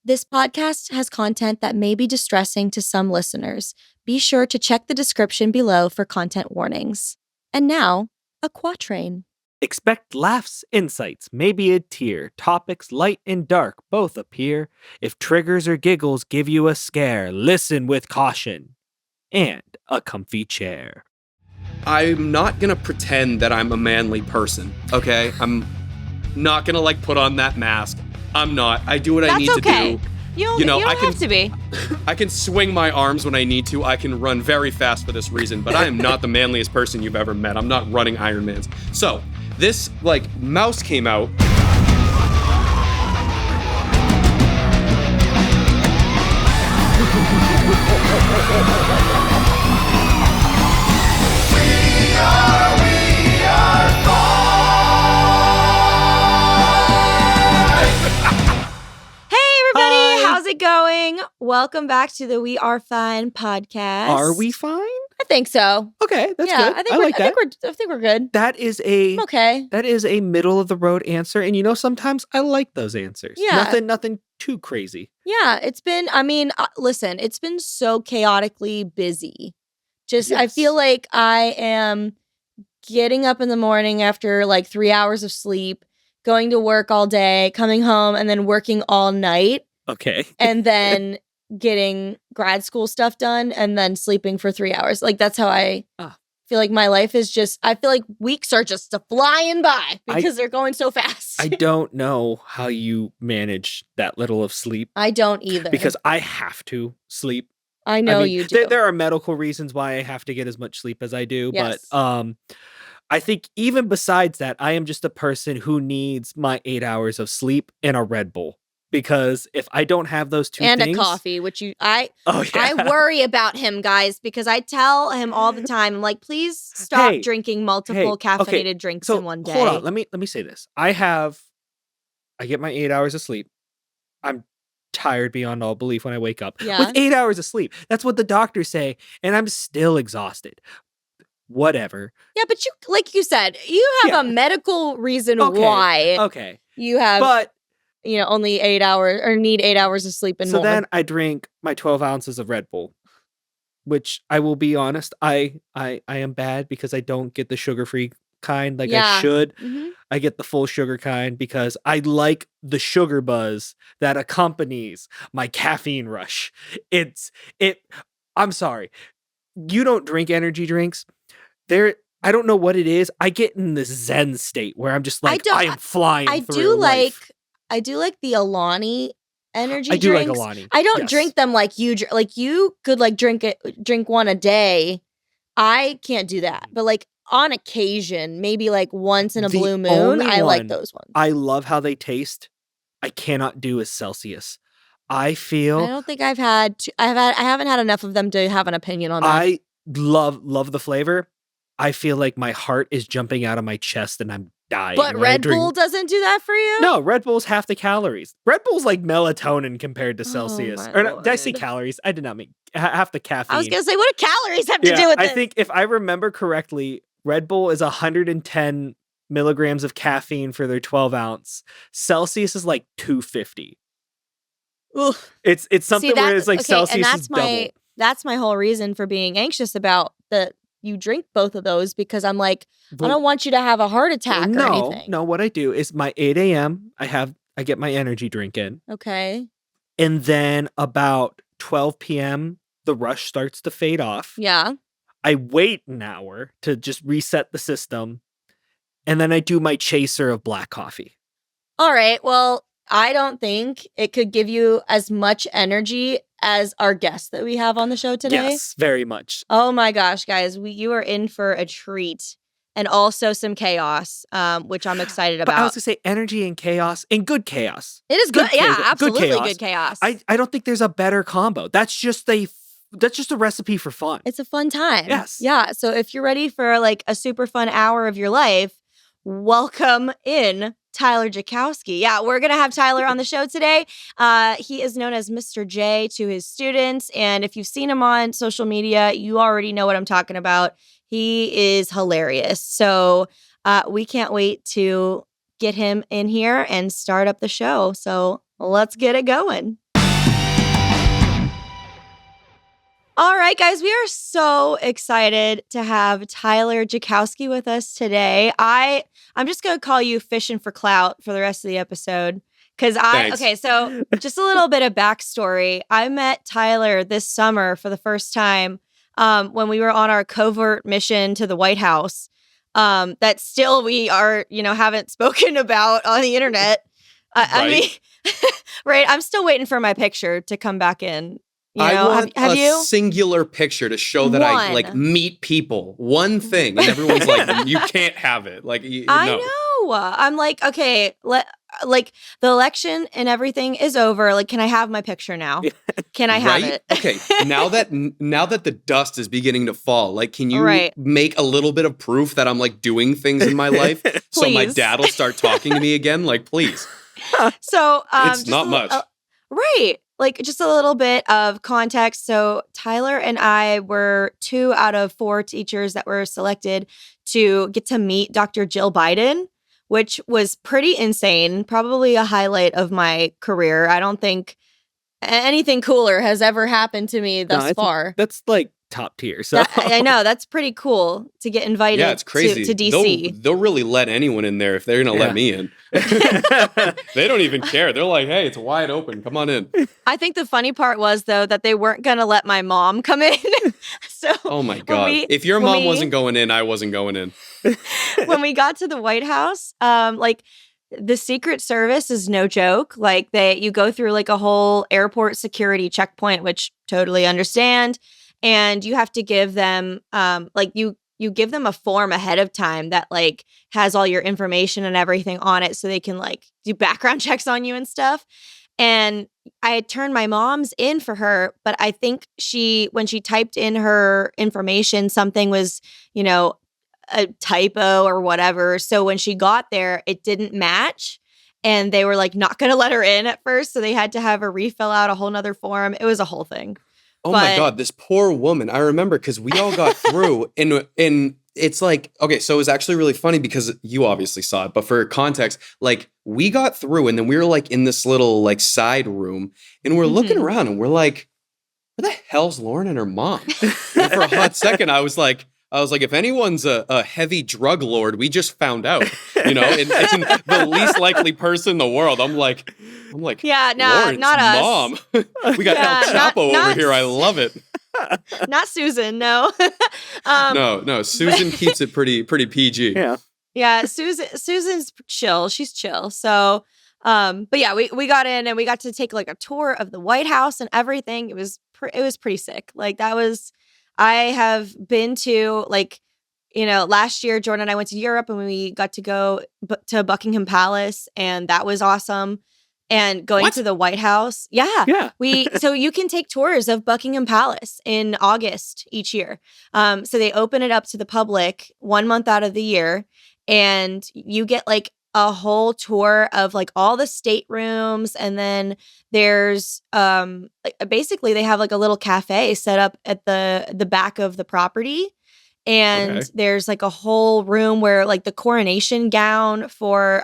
This podcast has content that may be distressing to some listeners. Be sure to check the description below for content warnings. And now, a quatrain. Expect laughs, insights, maybe a tear. Topics light and dark both appear. If triggers or giggles give you a scare, listen with caution and a comfy chair. I'm not gonna pretend that I'm a manly person, okay? I'm not gonna put on that mask. I'm not. I do what I need to do. You don't have to be. I can swing my arms when I need to. I can run very fast for this reason, but I am not the manliest person you've ever met. I'm not running Ironmans. So, this, mouse came out. How's it going? Welcome back to the We Are Fine podcast. Are we fine? I think so. Okay, that's good. I think we're good. That is I'm okay. That is a middle of the road answer, and sometimes I like those answers. Yeah. Nothing too crazy. Yeah, it's been. Listen, it's been so chaotically busy. Yes. I feel like I am getting up in the morning after 3 hours of sleep, going to work all day, coming home, and then working all night. Okay. And then getting grad school stuff done and then sleeping for 3 hours. That's how I feel like my life is just, I feel like weeks are just flying by because they're going so fast. I don't know how you manage that little of sleep. I don't either. Because I have to sleep. I know you do. There are medical reasons why I have to get as much sleep as I do. Yes. But I think even besides that, I am just a person who needs my 8 hours of sleep and a Red Bull. Because if I don't have those two things... And a coffee, which I worry about him, guys, because I tell him all the time, I'm like, please stop drinking multiple caffeinated drinks in one day. Hold on, let me say this. I get my 8 hours of sleep. I'm tired beyond all belief when I wake up. Yeah. With 8 hours of sleep. That's what the doctors say, and I'm still exhausted. Whatever. Yeah, but like you said, you have a medical reason why. Okay. You have... But... only 8 hours or need 8 hours of sleep and more. So then I drink my 12 ounces of Red Bull, which I will be honest, I am bad because I don't get the sugar-free kind I should. Mm-hmm. I get the full sugar kind because I like the sugar buzz that accompanies my caffeine rush. I'm sorry. You don't drink energy drinks. I don't know what it is. I get in this Zen state where I'm just I am flying through life. I do like the Alani energy drinks. I do like Alani. I don't drink them like you. You could drink one a day. I can't do that. But on occasion, maybe once in a blue moon, I like those ones. I love how they taste. I cannot do is Celsius. I don't think I haven't had enough of them to have an opinion on that. I love the flavor. I feel like my heart is jumping out of my chest and I'm dying. But Red Bull doesn't do that for you? No, Red Bull's half the calories. Red Bull's like melatonin compared to Celsius. Did I say calories? I did not mean half the caffeine. I was going to say, what do calories have to do with this? I think if I remember correctly, Red Bull is 110 milligrams of caffeine for their 12 ounce. Celsius is 250. Oof. It's something where it's Celsius is double. That's my whole reason for being anxious about you drink both of those because I'm I don't want you to have a heart attack or anything. No, what I do is my 8 a.m. I get my energy drink in. Okay. And then about 12 p.m. the rush starts to fade off. Yeah. I wait an hour to just reset the system. And then I do my chaser of black coffee. All right. Well, I don't think it could give you as much energy as our guest that we have on the show today. Yes, very much. Oh my gosh, guys. You are in for a treat. And also some chaos, which I'm excited about. But I was going to say energy and chaos and good chaos. It is good. Yeah, absolutely good chaos. I don't think there's a better combo. That's just a recipe for fun. It's a fun time. Yes. Yeah. So if you're ready for a super fun hour of your life, welcome in Tyler Jackowski. Yeah, we're going to have Tyler on the show today. He is known as Mr. J to his students. And if you've seen him on social media, you already know what I'm talking about. He is hilarious. So we can't wait to get him in here and start up the show. So let's get it going. All right, guys, we are so excited to have Tyler Jackowski with us today. I'm just going to call you fishing for clout for the rest of the episode. Thanks. So just a little bit of backstory. I met Tyler this summer for the first time when we were on our covert mission to the White House that still we are, haven't spoken about on the internet. I mean, right? I'm still waiting for my picture to come back in. I want have a you? singular picture to show that I like meet people. One thing, and everyone's like, "You can't have it." Like, I know. I'm like, okay, like the election and everything is over. Like, can I have my picture now? Can I have it? Okay. Now that the dust is beginning to fall, like, can you make a little bit of proof that I'm like doing things in my life, so my dad will start talking to me again? Like, please. So it's not much, right? Like just a little bit of context. So Tyler and I were 2 out of 4 teachers that were selected to get to meet Dr. Jill Biden, which was pretty insane. Probably a highlight of my career. I don't think anything cooler has ever happened to me thus far. That's like top tier. So I know that's pretty cool to get invited. Yeah, it's crazy. To DC. They'll really let anyone in there if they're gonna let me in. They don't even care. They're like, "Hey, it's wide open. Come on in." I think the funny part was though that they weren't gonna let my mom come in. So oh my god, if your mom wasn't going in, I wasn't going in. When we got to the White House, like the Secret Service is no joke. Like you go through like a whole airport security checkpoint, which totally understand. And you have to give them, like you give them a form ahead of time that like has all your information and everything on it, so they can like do background checks on you and stuff. And I had turned my mom's in for her, but I think when she typed in her information, something was, a typo or whatever. So when she got there, it didn't match. And they were like not going to let her in at first. So they had to have her refill out a whole nother form. It was a whole thing. Oh my God, this poor woman. I remember because we all got through and it's like, okay, so it was actually really funny because you obviously saw it, but for context, like we got through and then we were like in this little like side room and we're looking around and we're like, where the hell's Lauran and her mom? And for a hot second, I was like, if anyone's a heavy drug lord, we just found out, and the least likely person in the world. I'm like, yeah, no, not us. Mom. We got El Chapo over here. I love it. Not Susan, no. No. Susan keeps it pretty PG. Yeah. Susan's chill. She's chill. So, but yeah, we got in and we got to take like a tour of the White House and everything. It was pretty sick. Like that was. I have been to last year, Jordan and I went to Europe and we got to go to Buckingham Palace and that was awesome. And going to the White House. Yeah. So you can take tours of Buckingham Palace in August each year. So they open it up to the public 1 month out of the year and you get like a whole tour of like all the staterooms, and then there's basically they have like a little cafe set up at the back of the property, and there's like a whole room where like the coronation gown for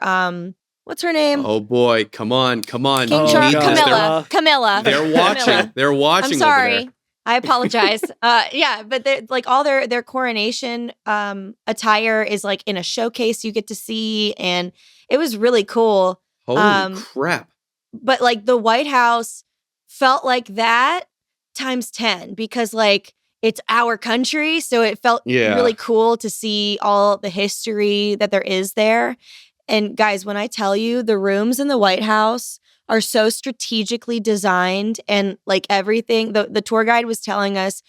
what's her name? Oh boy, come on, King Camilla. They're watching. They're watching. I'm sorry. Over there. I apologize. Yeah, but like all their coronation attire is like in a showcase you get to see, and it was really cool. Holy crap. But like the White House felt like that times 10 because like it's our country, so it felt really cool to see all the history that there is there. And guys, when I tell you the rooms in the White House are so strategically designed, and like everything, the tour guide was telling us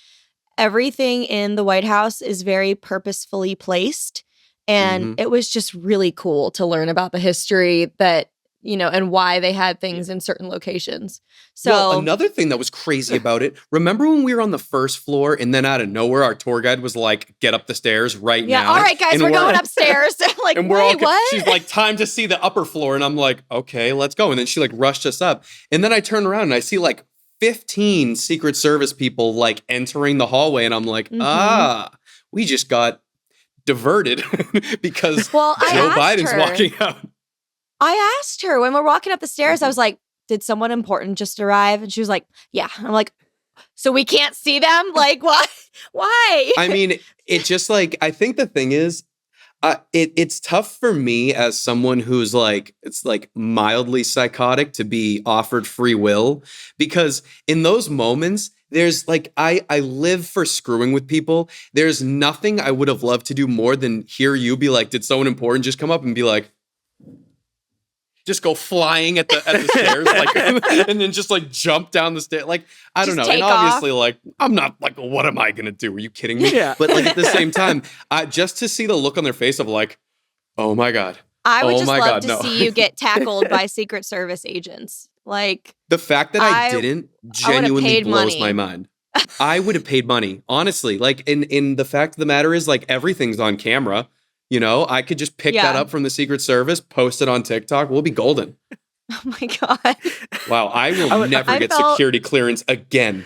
everything in the White House is very purposefully placed. And it was just really cool to learn about the history that, and why they had things in certain locations. So another thing that was crazy about it, remember when we were on the first floor and then out of nowhere, our tour guide was like, get up the stairs now. Yeah, all right, guys, we're going upstairs. Like, and wait, what? She's like, time to see the upper floor. And I'm like, okay, let's go. And then she like rushed us up. And then I turn around and I see like 15 Secret Service people like entering the hallway. And I'm like, we just got diverted because Joe Biden's walking out. I asked her when we're walking up the stairs, I was like, did someone important just arrive? And she was like, yeah. I'm like, So we can't see them? Like, why? Why? I mean, it just like, I think the thing is, it's tough for me as someone who's like, it's like mildly psychotic to be offered free will, because in those moments, there's like, I live for screwing with people. There's nothing I would have loved to do more than hear you be like, did someone important just come up and be like, just go flying at the stairs, like, and then just like jump down the stairs. Like, I don't know. And obviously, like, I'm not like, what am I gonna do? Are you kidding me? Yeah. But like at the same time, just to see the look on their face of like, oh my God. I would Oh just my love God, to no. see you get tackled by Secret Service agents. Like, The fact that I didn't genuinely paid blows money. my mind. I would have paid money, honestly. Like, in the fact of the matter is, like, everything's on camera. You know, I could just pick that Yeah. up from the Secret Service, post it on TikTok. We'll be golden. oh my God. Wow, I will never I get felt- security clearance again.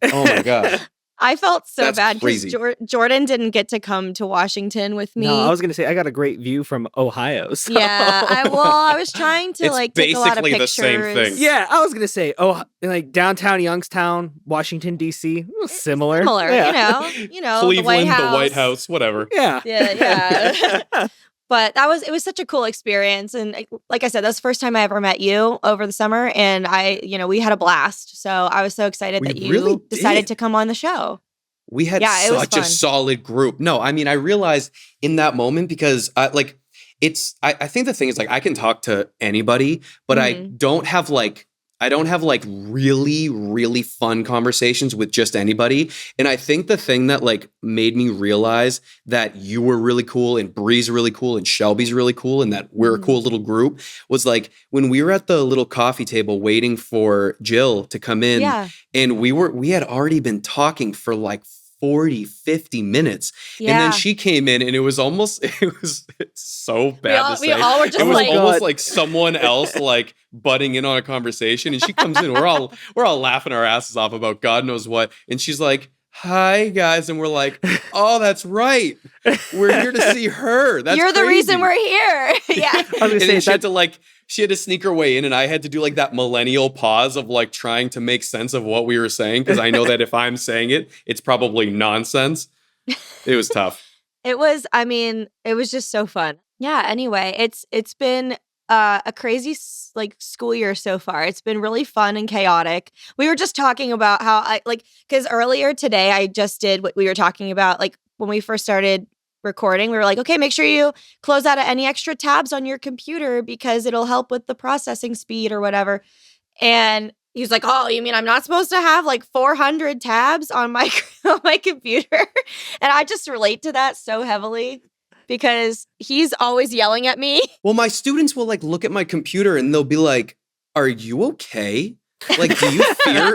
Oh my God. I felt so That's bad because crazy. Jordan didn't get to come to Washington with me. No, I was gonna say I got a great view from Ohio. So. Yeah, I was trying to It's like take a lot of basically pictures. the same thing. Yeah, I was gonna say, like downtown Youngstown, Washington D.C., similar. Similar, Yeah. you know, Cleveland, the White House. whatever. Yeah. Yeah. But it was such a cool experience. And like I said, that's the first time I ever met you over the summer. And we had a blast. So I was so excited We that you really decided did. to come on the show. We had Yeah, it was such a fun. solid group. No, I mean, I realized in that moment because I think the thing is like I can talk to anybody, but I Mhm. don't have like really, really fun conversations with just anybody. And I think the thing that like made me realize that you were really cool and Bree's really cool and Shelby's really cool and that we're a cool little group was like when we were at the little coffee table waiting for Jill to come in Yeah. and we had already been talking for like 40, 50 minutes. Yeah. And then she came in and it was it's so bad to say. we all were just it was like- almost like someone else like butting in on a conversation. And she comes in, we're all laughing our asses off about God knows what. And she's like, "Hi guys." And we're like, "Oh, that's right. We're here to see her. That's You're the crazy." reason we're here. Yeah. I was And gonna say then she had to sneak her way in, and I had to do like that millennial pause of like trying to make sense of what we were saying because I know that if I'm saying it, it's probably nonsense. It was tough. It was just so fun. Yeah, anyway, it's been a crazy like school year so far. It's been really fun and chaotic. We were just talking about how because earlier today I just did what we were talking about like when we first started recording. We were like, okay, make sure you close out any extra tabs on your computer because it'll help with the processing speed or whatever. And he was like, "Oh, you mean I'm not supposed to have like 400 tabs on my on my computer?" And I just relate to that so heavily because he's always yelling at me. Well, my students will like look at my computer and they'll be like, "Are you okay? Like, do you fear?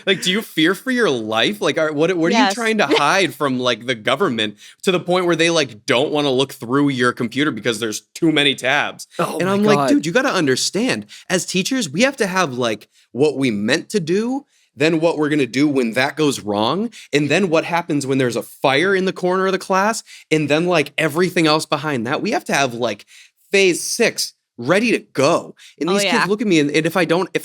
Like, do you fear for your life? Like, what are Yes. you trying to hide from like the government to the point where they like don't want to look through your computer because there's too many tabs?" Oh And my I'm God. like, dude, you got to understand. As teachers, we have to have like what we meant to do, then what we're gonna do when that goes wrong, and then what happens when there's a fire in the corner of the class, and then like everything else behind that. We have to have like phase 6 ready to go. And Oh, these yeah. kids look at me and if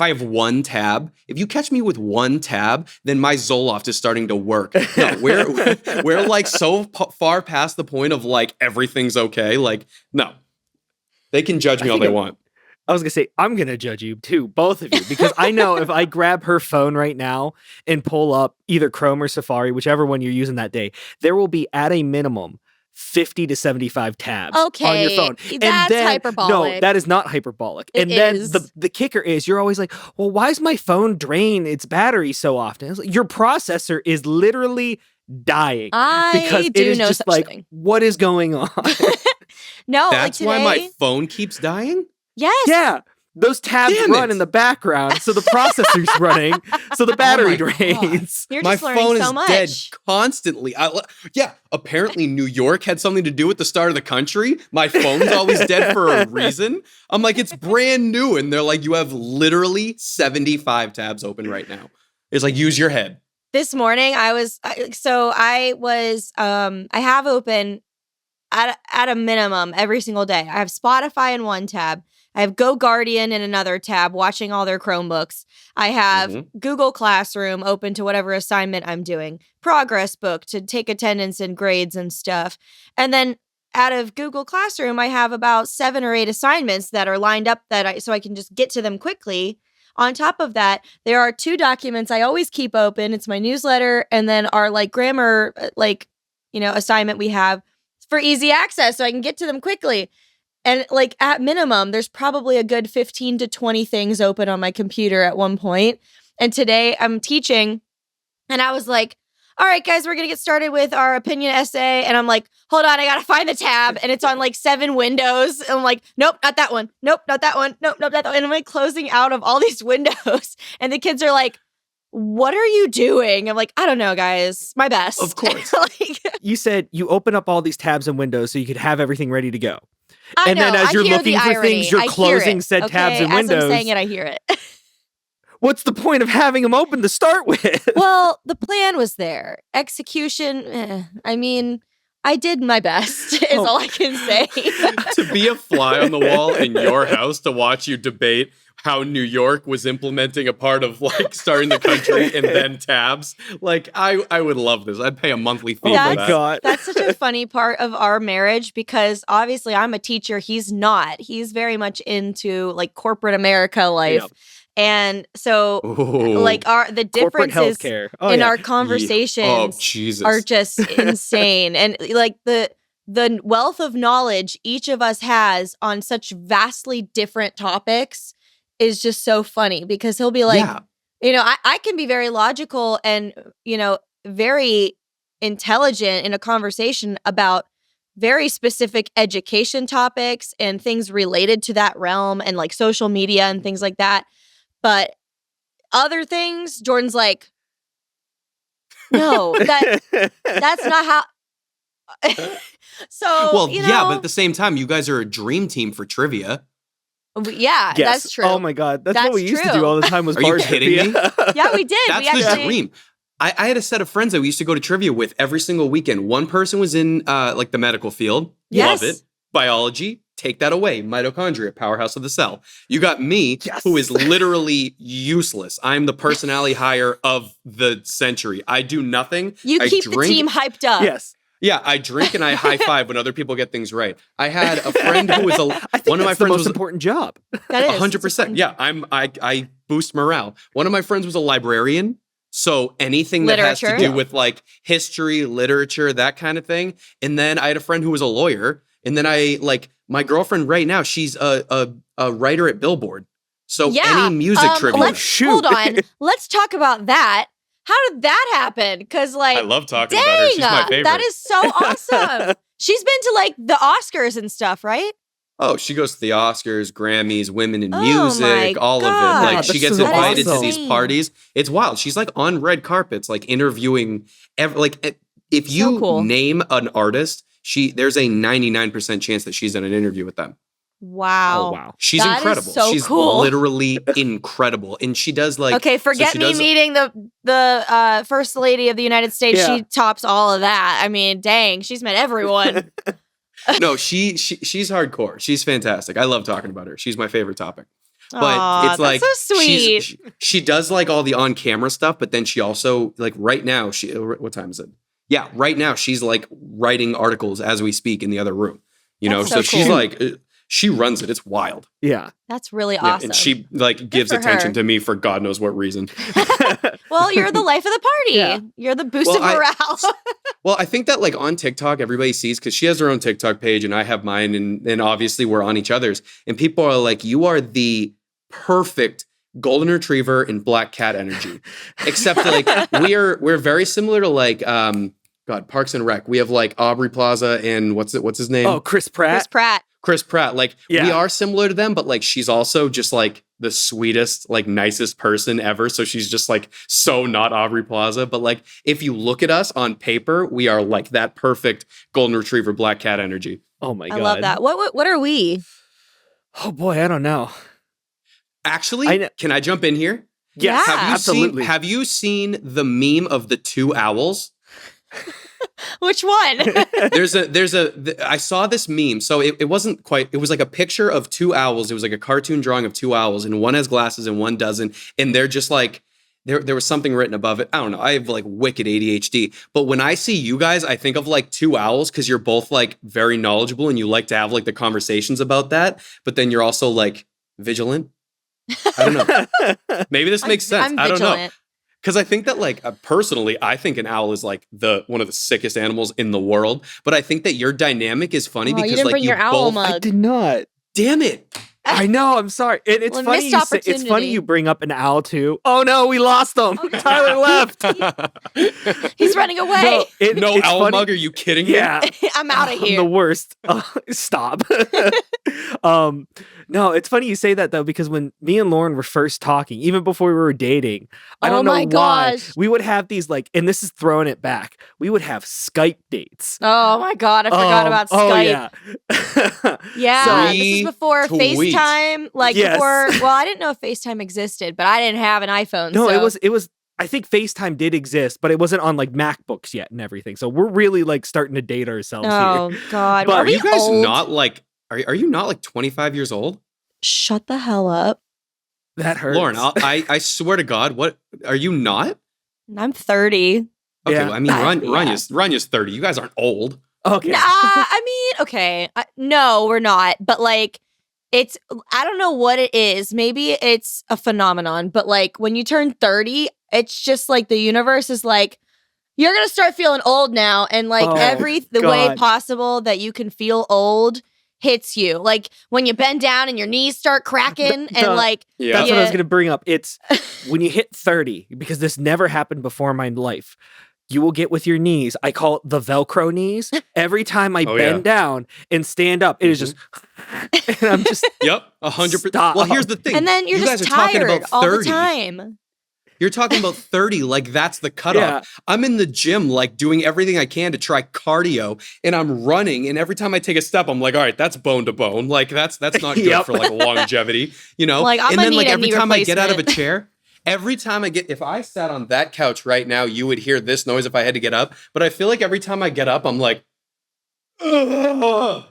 I have one tab, if you catch me with one tab, then my Zoloft is starting to work. No, we're like so far past the point of like everything's okay. Like, no. They can judge me all they want. I was gonna say I'm gonna judge you too, both of you, because I know if I grab her phone right now and pull up either Chrome or Safari, whichever one you're using that day, there will be at a minimum 50 to 75 tabs on your Okay, phone. that's No, hyperbolic. that is not hyperbolic. It And then is. the kicker is you're always like, well, why is my phone drain its battery so often? It's like, your processor is literally dying. Because I it do is know just such like, thing. what is going on? No, That's like why my today- phone keeps dying? Yes. Yeah. Those tabs Damn run it. in the background, so the processor's running, so the battery my God. drains. You're My just learning phone so is much. dead constantly. Yeah, apparently New York had something to do with the start of the country. My phone's always dead for a reason. I'm like, it's brand new. And they're like, you have literally 75 tabs open right now. It's like, use your head. This morning I have open at a minimum every single day. I have Spotify in one tab. I have Go Guardian in another tab, watching all their Chromebooks. I have Google Classroom open to whatever assignment I'm doing. Progress Book to take attendance and grades and stuff. And then out of Google Classroom, I have about 7 or 8 assignments that are lined up so I can just get to them quickly. On top of that, there are 2 documents I always keep open. It's my newsletter and then our grammar assignment we have for easy access so I can get to them quickly. And at minimum, there's probably a good 15 to 20 things open on my computer at one point. And today I'm teaching and I was like, all right, guys, we're going to get started with our opinion essay. And I'm like, hold on, I got to find the tab. And it's on 7 windows. And I'm like, nope, not that one. Nope, not that one. Nope, not that one. And I'm closing out of all these windows. And the kids are like, what are you doing? I'm like, I don't know, guys. My best. Of course. You said you open up all these tabs and windows so you could have everything ready to go. Then as you're looking for things, you're closing said tabs and windows. As I'm saying it, I hear it. What's the point of having them open to start with? Well, the plan was there. Execution, I did my best, is all I can say. To be a fly on the wall in your house to watch you debate how New York was implementing a part of starting the country and then tabs. I would love this. I'd pay a monthly fee for that. God. That's such a funny part of our marriage because obviously I'm a teacher. He's not. He's very much into corporate America life. Yep. And so the differences in our conversations are just insane. And the wealth of knowledge each of us has on such vastly different topics is just so funny because he'll be I can be very logical and, very intelligent in a conversation about very specific education topics and things related to that realm and social media and things like that. But other things, Jordan's like, no, that's not how. So, but at the same time, you guys are a dream team for trivia. Yeah, yes. That's true. Oh my God, that's what we used to do all the time. Was are you kidding me? Yeah, we did. That's the dream. I had a set of friends that we used to go to trivia with every single weekend. One person was in the medical field. Yes. Love it. Biology. Take that away. Mitochondria, powerhouse of the cell. You got me, who is literally useless. I'm the personality hire of the century. I do nothing. You keep the team hyped up. Yes. Yeah, I drink and I high five when other people get things right. I had a friend who was one of my friends the most was important job. That is 100%. Yeah, I boost morale. One of my friends was a librarian. So anything that has to do with history, literature, that kind of thing. And then I had a friend who was a lawyer. And then my girlfriend right now, she's a writer at Billboard. So any music trivia. Hold on. Let's talk about that. How did that happen? Because I love talking about her. She's my favorite. That is so awesome. She's been to the Oscars and stuff, right? Oh, she goes to the Oscars, Grammys, Women in Music, all of it. She gets invited to these parties. It's wild. She's on red carpets, interviewing. If you name an artist, there's a 99% chance that she's done an interview with them. Wow. Oh, wow. She's that incredible. Is so she's cool. literally incredible. And she does okay, forget me meeting the First Lady of the United States. Yeah. She tops all of that. I mean, dang, she's met everyone. No, she's hardcore. She's fantastic. I love talking about her. She's my favorite topic. But aww, it's that's so sweet. She does all the on-camera stuff, but then she also right now what time is it? Yeah, right now she's writing articles as we speak in the other room. That's so cool. She's she runs it. It's wild. Yeah. That's really awesome. And she gives attention to me for God knows what reason. Well, you're the life of the party. Yeah. You're the boost of morale. I think that on TikTok, everybody sees, because she has her own TikTok page and I have mine, and obviously we're on each other's. And people are like, you are the perfect golden retriever and black cat energy. Except we're very similar to Parks and Rec. We have Aubrey Plaza and what's his name? Oh, Chris Pratt. Chris Pratt. We are similar to them, but she's also just the sweetest, nicest person ever. So she's just so not Aubrey Plaza. But if you look at us on paper, we are that perfect golden retriever black cat energy. Oh my God. I love that. What are we? Oh boy, I don't know. Actually, can I jump in here? Yes, yeah, absolutely. Have you seen the meme of the 2 owls? Which one? I saw this meme. So it wasn't quite, it was like a picture of two owls. It was like a cartoon drawing of two owls, and one has glasses and one doesn't. And they're just like, there was something written above it. I don't know. I have like wicked ADHD. But when I see you guys, I think of like two owls because you're both like very knowledgeable and you like to have like the conversations about that. But then you're also like vigilant. I don't know. Maybe this makes sense. I'm I don't know. vigilant. Because I think that, like, personally, I think an owl is like one of the sickest animals in the world. But I think that your dynamic is funny Oh, because you didn't like bring you your owl both. mug. I did not. Damn it! I know. I'm sorry. And it's Well, funny. missed You say, it's opportunity. funny you bring up an owl too. Oh no, we lost him. Oh, no. Tyler left. He's running away. No, No it's owl funny. mug? Are you kidding me? Yeah. I'm out of I'm here. the worst. Stop. No, it's funny you say that though, because when me and Lauren were first talking, even before we were dating, I don't Oh know my why, gosh. we would have these like, and this is throwing it back, we would have Skype dates. Oh my God, I forgot about Skype. Oh yeah. Yeah, this Sweet is before tweets. FaceTime. Like Yes. before, well, I didn't know if FaceTime existed, but I didn't have an iPhone. No, so. it was. I think FaceTime did exist, but it wasn't on like MacBooks yet and everything. So we're really like starting to date ourselves Oh here. God, But are Are we you guys old? not like? Are you not like 25 years old? Shut the hell up. That hurts. Lauren, I swear to God, what are you not? I'm 30. Okay, Yeah. well, I mean, Yeah. Ranya's 30. You guys aren't old. Okay. Nah, I mean, okay, no, we're not. But like, I don't know what it is. Maybe it's a phenomenon. But like, when you turn 30, it's just like the universe is like, you're gonna start feeling old now, and like Oh, the way God. possible that you can feel old hits you. Like when you bend down and your knees start cracking, and like That's what I was going to bring up. It's when you hit 30, because this never happened before in my life. You will get with your knees. I call it the Velcro knees. Every time I Oh, bend yeah. down and stand up, it is just, and I'm just, Yep, 100%. Stop. Well, here's the thing. and then you're you just guys are talking tired about all 30. the time. You're talking about 30 like that's the cutoff. Yeah. I'm in the gym like doing everything I can to try cardio, and I'm running, and every time I take a step I'm like, all right, that's bone to bone. Like that's not good Yep. for like longevity, you know? Like, I'm and gonna then like need a every knee time I get out of a replacement. chair, if I sat on that couch right now, you would hear this noise if I had to get up, but I feel like every time I get up I'm like ugh.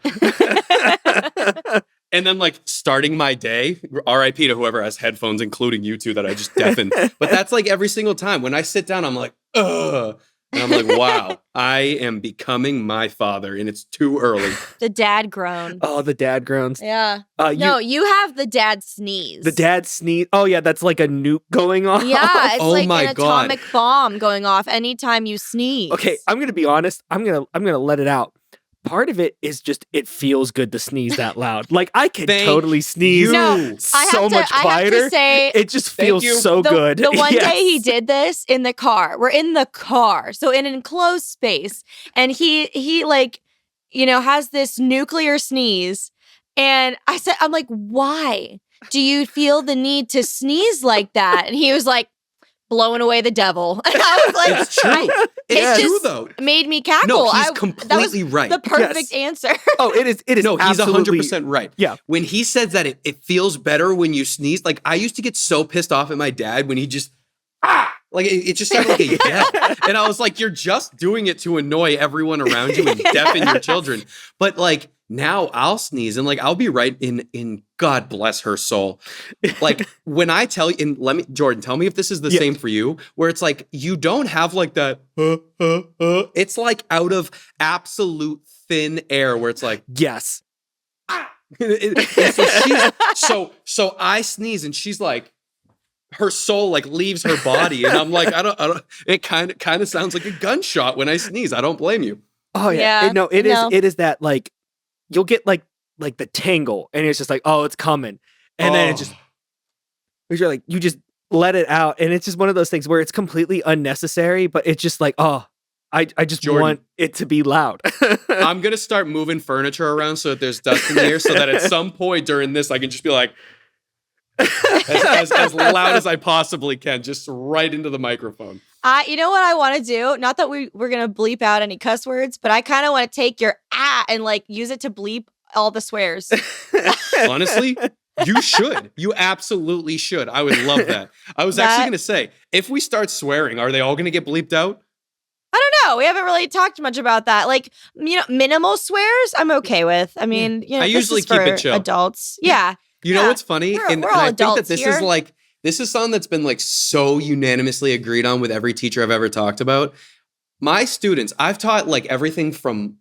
And then like starting my day, RIP to whoever has headphones, including you two that I just deafened. But that's like every single time. When I sit down, I'm like, ugh. And I'm like, wow, I am becoming my father, and it's too early. The dad groan. oh, the dad groans. Yeah. You, No, you have the dad sneeze. the dad sneeze. Oh yeah, that's like a nuke going on. Yeah, it's Oh like my an God. atomic bomb going off anytime you sneeze. Okay, I'm gonna be honest. I'm gonna let it out. Part of it is just it feels good to sneeze that loud. Like I can Thank totally sneeze you. No, so much I have quieter. to say, It just Thank feels you. so good. The one Yes. day he did this in the car. We're in the car, so in an enclosed space, and he like, has this nuclear sneeze, and I'm like, why do you feel the need to sneeze like that? And he was like, blowing away the devil. And I was like, It's true. It's It true just though. made me cackle. No, he's that was completely right. the perfect Yes. answer. Oh, it is. It is. No, he's absolutely 100% right. Yeah. When he says that it feels better when you sneeze, like I used to get so pissed off at my dad when he just like it just sounded like a yell. And I was like, you're just doing it to annoy everyone around you and deafen your children. But like now I'll sneeze and like I'll be right in God bless her soul. Like when I tell you, and Jordan, tell me if this is the Yeah. same for you, where it's like you don't have like that it's like out of absolute thin air where it's like Yes. and so I sneeze and she's like her soul like leaves her body and I'm like I don't it kind of sounds like a gunshot when I sneeze. I don't blame you. Oh yeah. Yeah, No, it no. is. It is that like you'll get like the tingle, and it's just like, oh, it's coming, and then it Oh. just you're like you just let it out, and it's just one of those things where it's completely unnecessary, but it's just like, oh, I just Jordan. want it to be loud. I'm gonna start moving furniture around so that there's dust in the air so that at some point during this I can just be like as loud as I possibly can, just right into the microphone. You know what I want to do? Not that we're going to bleep out any cuss words, but I kind of want to take your and like use it to bleep all the swears. Honestly, you should. You absolutely should. I would love that. I was actually That- going to say, if we start swearing, are they all going to get bleeped out? I don't know. We haven't really talked much about that. Like, minimal swears, I'm okay with. I mean, I this usually is keep for it chill. adults. Yeah. You know what's funny? We're And all I think that adults this here. is like, this is something that's been like so unanimously agreed on with every teacher I've ever talked about. My students, I've taught like everything from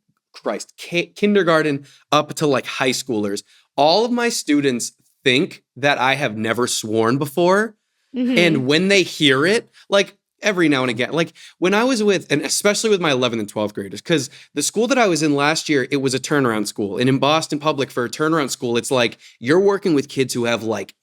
kindergarten up to like high schoolers. All of my students think that I have never sworn before. Mhm. And when they hear it, like every now and again, like when I was with, and especially with my 11th and 12th graders, because the school that I was in last year, it was a turnaround school. And in Boston Public for a turnaround school, it's like you're working with kids who have like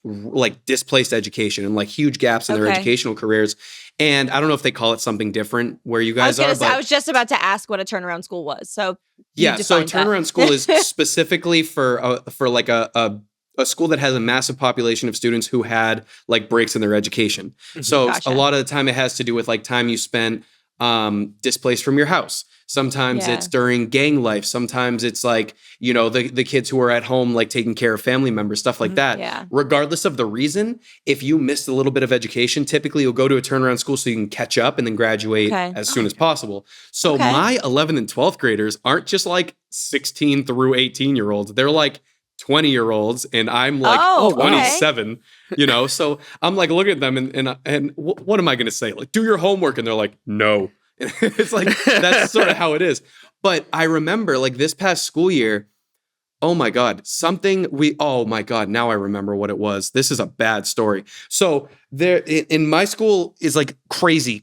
displaced education and like huge gaps in their Okay. educational careers. And I don't know if they call it something different where you guys are. I was just about to ask what a turnaround school was. So Yeah, so defined that. turnaround school is specifically for like a school that has a massive population of students who had like breaks in their education. So Gotcha. a lot of the time it has to do with like time you spent displaced from your house. Sometimes Yeah. it's during gang life. Sometimes it's like, the kids who are at home, like taking care of family members, stuff like that. Yeah. Regardless of the reason, if you missed a little bit of education, typically you'll go to a turnaround school so you can catch up and then graduate Okay. as soon as possible. So Okay. my 11th and 12th graders aren't just like 16 through 18-year-olds. They're like 20-year-olds, and I'm like Oh, okay. 27, so I'm like looking at them and what am I going to say? Like, do your homework. And they're like, no. It's like, that's sort of how it is. But I remember like this past school year, oh my God, now I remember what it was. This is a bad story. So there in my school is like crazy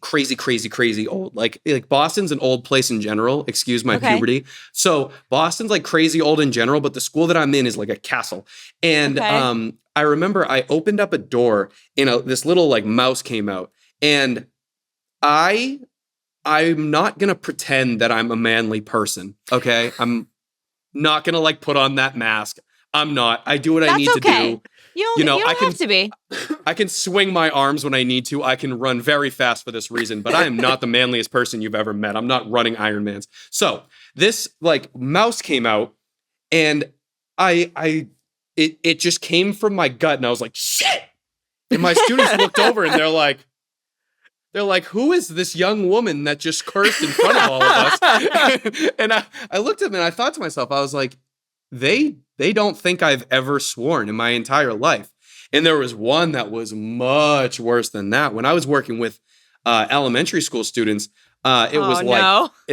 old. Like Boston's an old place in general. Excuse my Okay. puberty. So Boston's like crazy old in general, but the school that I'm in is like a castle. And Okay. I remember I opened up a door and this little like mouse came out. And I'm not gonna pretend that I'm a manly person. Okay. I'm not gonna like put on that mask. I'm not. I do what I That's need okay. to do. You don't I can have to be. I can swing my arms when I need to. I can run very fast for this reason, but I am not the manliest person you've ever met. I'm not running Ironmans. So this like mouse came out, and it just came from my gut, and I was like, shit. And my students looked over and they're like, who is this young woman that just cursed in front of all of us? And I looked at them and I thought to myself, I was like, they don't think I've ever sworn in my entire life. And there was one that was much worse than that. When I was working with elementary school students, it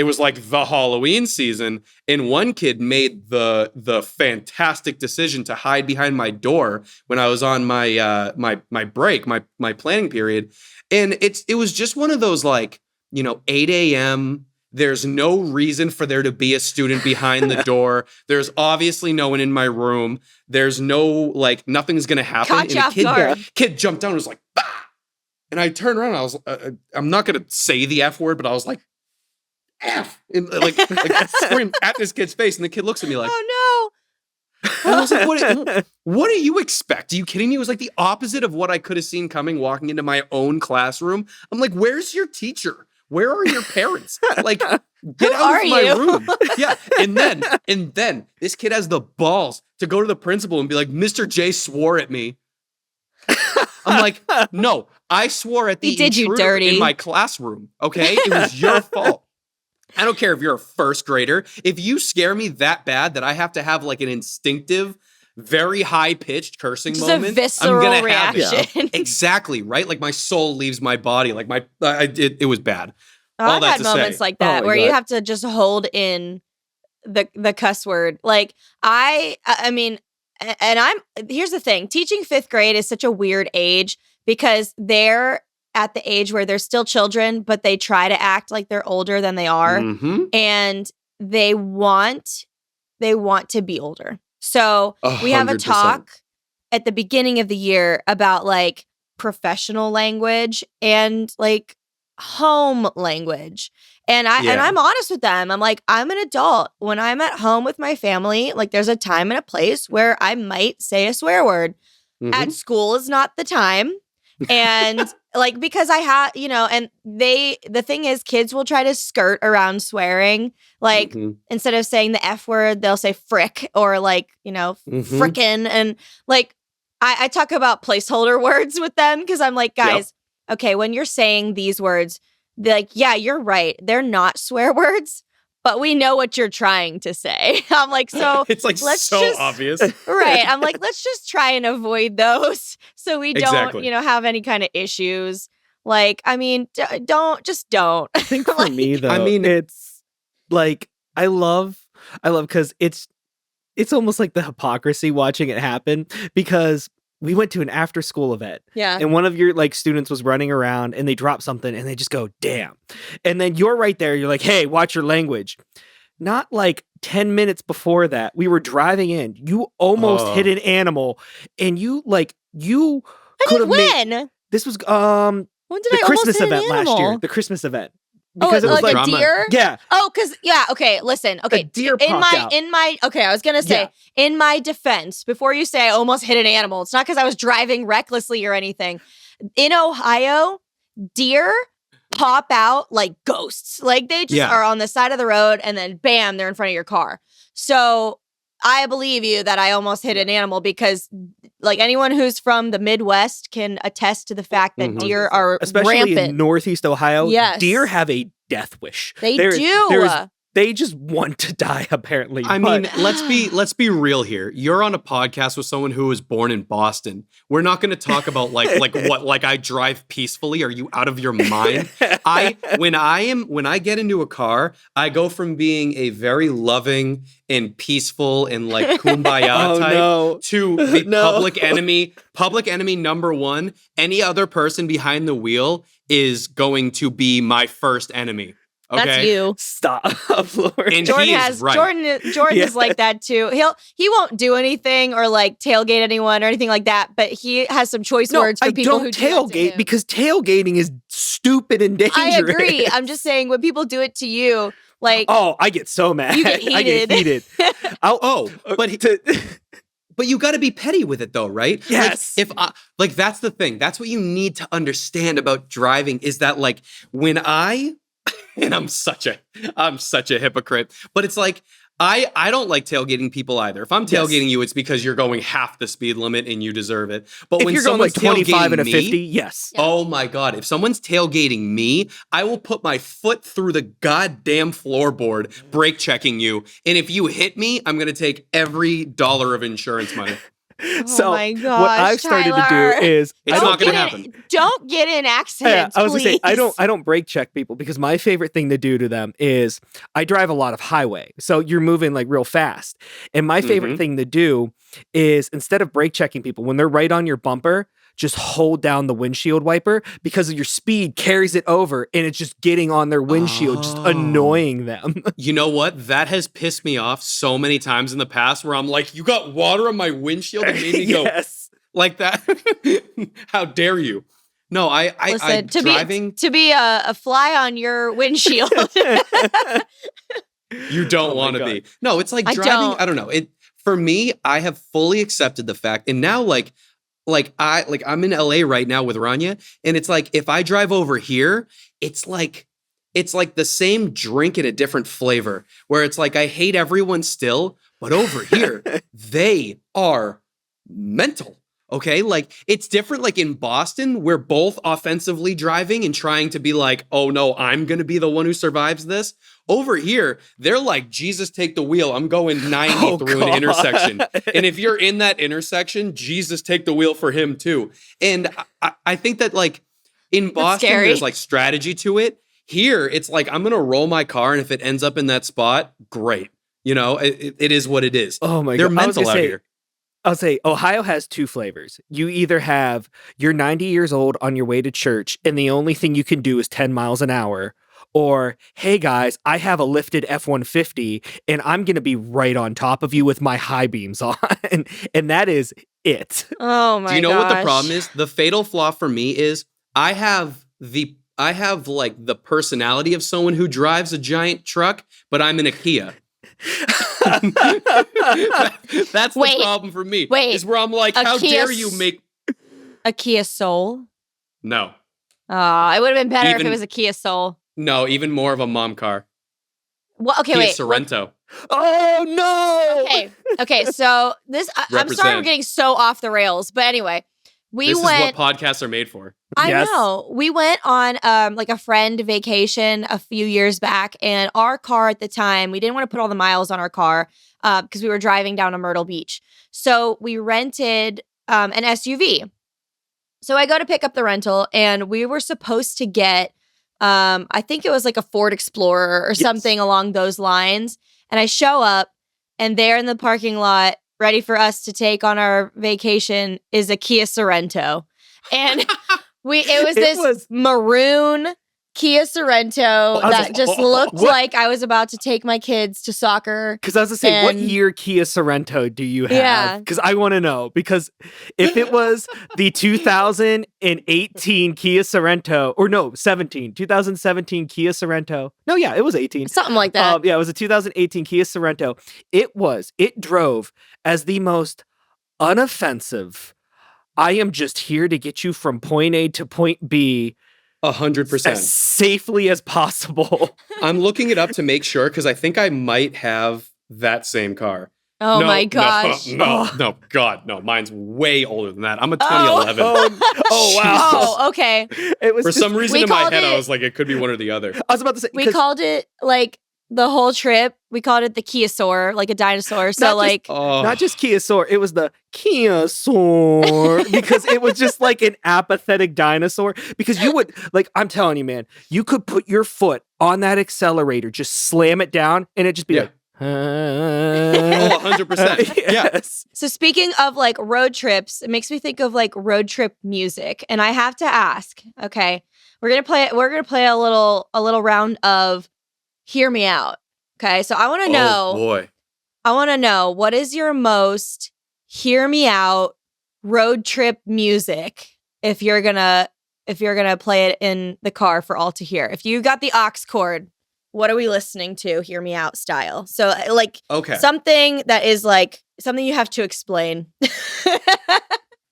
was like the Halloween season, and one kid made the fantastic decision to hide behind my door when I was on my my break, my planning period. And it was just one of those like, 8 a.m. There's no reason for there to be a student behind the door. There's obviously no one in my room. There's no, like, nothing's going to happen. Caught you And off guard. kid jumped down and was like, bah! And I turned around and I was, I'm not going to say the F word, but I was like, F! And like screamed at this kid's face. And the kid looks at me like, Oh and I was like, what do you expect? Are you kidding me? It was like the opposite of what I could have seen coming walking into my own classroom. I'm like, where's your teacher? Where are your parents? Like, get out of my room. Yeah. And then this kid has the balls to go to the principal and be like, Mr. J swore at me. I'm like, no, I swore at the He did you intruder dirty. in my classroom. Okay. It was your fault. I don't care if you're a first grader. If you scare me that bad that I have to have like an instinctive, very high-pitched cursing Just moment, a visceral I'm gonna have it. reaction. Exactly, right? Like my soul leaves my body. Like it was bad. Oh, All I've that had to moments say. like that my where you God. have to just hold in the cuss word. Like I mean, and here's the thing: teaching fifth grade is such a weird age because they're at the age where they're still children, but they try to act like they're older than they are, Mhm. and they want to be older. So we have a 100%. talk at the beginning of the year about like professional language and like home language. And I'm honest with them. I'm like, I'm an adult. When I'm at home with my family, like there's a time and a place where I might say a swear word. Mhm. At school is not the time. And like, because I have, and the thing is kids will try to skirt around swearing. Like Mhm. instead of saying the F word, they'll say frick or like, Mhm. frickin'. And like, I talk about placeholder words with them because I'm like, guys, okay, when you're saying these words, like, yeah, you're right. They're not swear words, but we know what you're trying to say. I'm like, so It's like let's so just- obvious. right. I'm like, let's just try and avoid those so we don't, Exactly. have any kind of issues. Like, I mean, don't. I think for Like- me though, I mean- it's like I love because it's almost like the hypocrisy watching it happen, because we went to an after school event Yeah. and one of your like students was running around and they drop something and they just go, damn. And then you're right there. You're like, hey, watch your language. Not like 10 minutes before that, we were driving in. You almost hit an animal and you could have made. When? This was When did the I almost Christmas hit an event last year. animal? The Christmas event. Oh, Because it was like like a deer? yeah. Oh, because okay, listen, okay. A deer in popped out. my okay, I was gonna say in my defense, before you say I almost hit an animal, it's not because I was driving recklessly or anything. In Ohio, deer pop out like ghosts. Like they just are on the side of the road and then bam, they're in front of your car. So I believe you that I almost hit an animal because like anyone who's from the Midwest can attest to the fact that deer are especially rampant. in Northeast Ohio. Yes. Deer have a death wish. They There- do. there's- They just want to die, apparently. I but- mean, let's be real here. You're on a podcast with someone who was born in Boston. We're not going to talk about like I drive peacefully. Are you out of your mind? When I get into a car, I go from being a very loving and peaceful and like kumbaya type to the public enemy number one. Any other person behind the wheel is going to be my first enemy. Okay? That's you. Stop, Lauren. And Jordan he is right. Jordan is like that too. He won't do anything or like tailgate anyone or anything like that, but he has some choice words for I people who don't do that to tailgate him. because tailgating is stupid and dangerous. I agree. I'm just saying when people do it to you, like Oh, I get so mad. You get I get heated. But you got to be petty with it though, right? Yes. Like that's the thing. That's what you need to understand about driving is that like when and I'm such a hypocrite, but it's like I don't like tailgating people either. If I'm tailgating you, it's because you're going half the speed limit and you deserve it. But if when you're going like someone's 25 and a tailgating 50, me, yes. oh my God, if someone's tailgating me, I will put my foot through the goddamn floorboard, brake checking you. And if you hit me, I'm going to take every dollar of insurance money. So oh my gosh, what I've started Tyler. to do is It's not going to happen. Don't get in accidents. I was gonna say I please. don't brake check people because my favorite thing to do to them is I drive a lot of highway, so you're moving like real fast, and my favorite thing to do is instead of brake checking people when they're right on your bumper, just hold down the windshield wiper because of your speed carries it over and it's just getting on their windshield, just annoying them. You know what? That has pissed me off so many times in the past where I'm like, you got water on my windshield and made me yes. go like that. How dare you? No, Listen, driving. to be a fly on your windshield. You don't Oh my want to God. be. No, it's like I driving. don't. I don't know. It for me, I have fully accepted the fact, and now I'm in LA right now with Rania, and it's like if I drive over here, it's like the same drink in a different flavor. Where it's like I hate everyone still, but over here they are mental. Okay, like it's different. Like in Boston, we're both offensively driving and trying to be like, oh no, I'm gonna be the one who survives this. Over here, they're like, Jesus, take the wheel. I'm going 90 through an intersection. And if you're in that intersection, Jesus, take the wheel for him too. And I think that like in Boston, scary. there's like strategy to it. Here, it's like, I'm going to roll my car. And if it ends up in that spot, great. You know, it is what it is. Oh my They're God. I was mental gonna out say, here. I'll say Ohio has two flavors. You either have you're 90 years old on your way to church and the only thing you can do is 10 miles an hour, or hey guys, I have a lifted F-150 and I'm going to be right on top of you with my high beams on. And that is it. Oh my gosh. Do you know what the problem is? The fatal flaw for me is I have like the personality of someone who drives a giant truck, but I'm in a Kia. That's the problem for me. Wait, is where I'm like, how dare you make a Kia Soul? no, It would have been better if Even- it was a Kia Soul. no, even more of a mom car. Well, okay, Kia wait. Sorrento. Oh no. Okay. So this, I'm sorry we're Represent. getting so off the rails, but anyway, We This went. is what podcasts are made for. I Yes. know. We went on like a friend vacation a few years back, and our car at the time, we didn't want to put all the miles on our car because we were driving down to Myrtle Beach. So we rented an SUV. So I go to pick up the rental, and we were supposed to get, I think it was like a Ford Explorer or Yes. something along those lines. And I show up, and there in the parking lot, ready for us to take on our vacation, is a Kia Sorento. And it was maroon Kia Sorento I was that like, just looked what? like I was about to take my kids to soccer. Because I was going to say, what And- year Kia Sorento do you have? Yeah. Because I want to know. Because if it was the 2018 Kia Sorento, or no, 2017 Kia Sorento. No, yeah, it was 18. Something like that. Yeah, it was a 2018 Kia Sorento. It drove as the most unoffensive, I am just here to get you from point A to point B 100%. as safely as possible. I'm looking it up to make sure because I think I might have that same car. Oh No, my no, gosh. No, God, no. Mine's way older than that. I'm a Oh. 2011. Oh, wow. Oh, okay. It was For just- some reason we in my called head, I it- was like, it could be one or the other. I was about to say, We 'cause called it like the whole trip. We called it the Kiasaur, like a dinosaur. So Not just- like, Oh, not just Kiasaur, it was the Kiasaur because it was just like an apathetic dinosaur. Because you would, like, I'm telling you, man, you could put your foot on that accelerator, just slam it down, and it'd just be Yeah. like, Oh, 100%. Yeah. Yes. so speaking of like road trips, it makes me think of like road trip music. And I have to ask, okay, we're gonna play a little round of Hear Me Out. Okay, so I want to know. Oh, boy. I want to know, what is your most hear me out road trip music if you're gonna play it in the car for all to hear? If you got the aux cord, what are we listening to? Hear me out style. So like Okay. something that is like something you have to explain.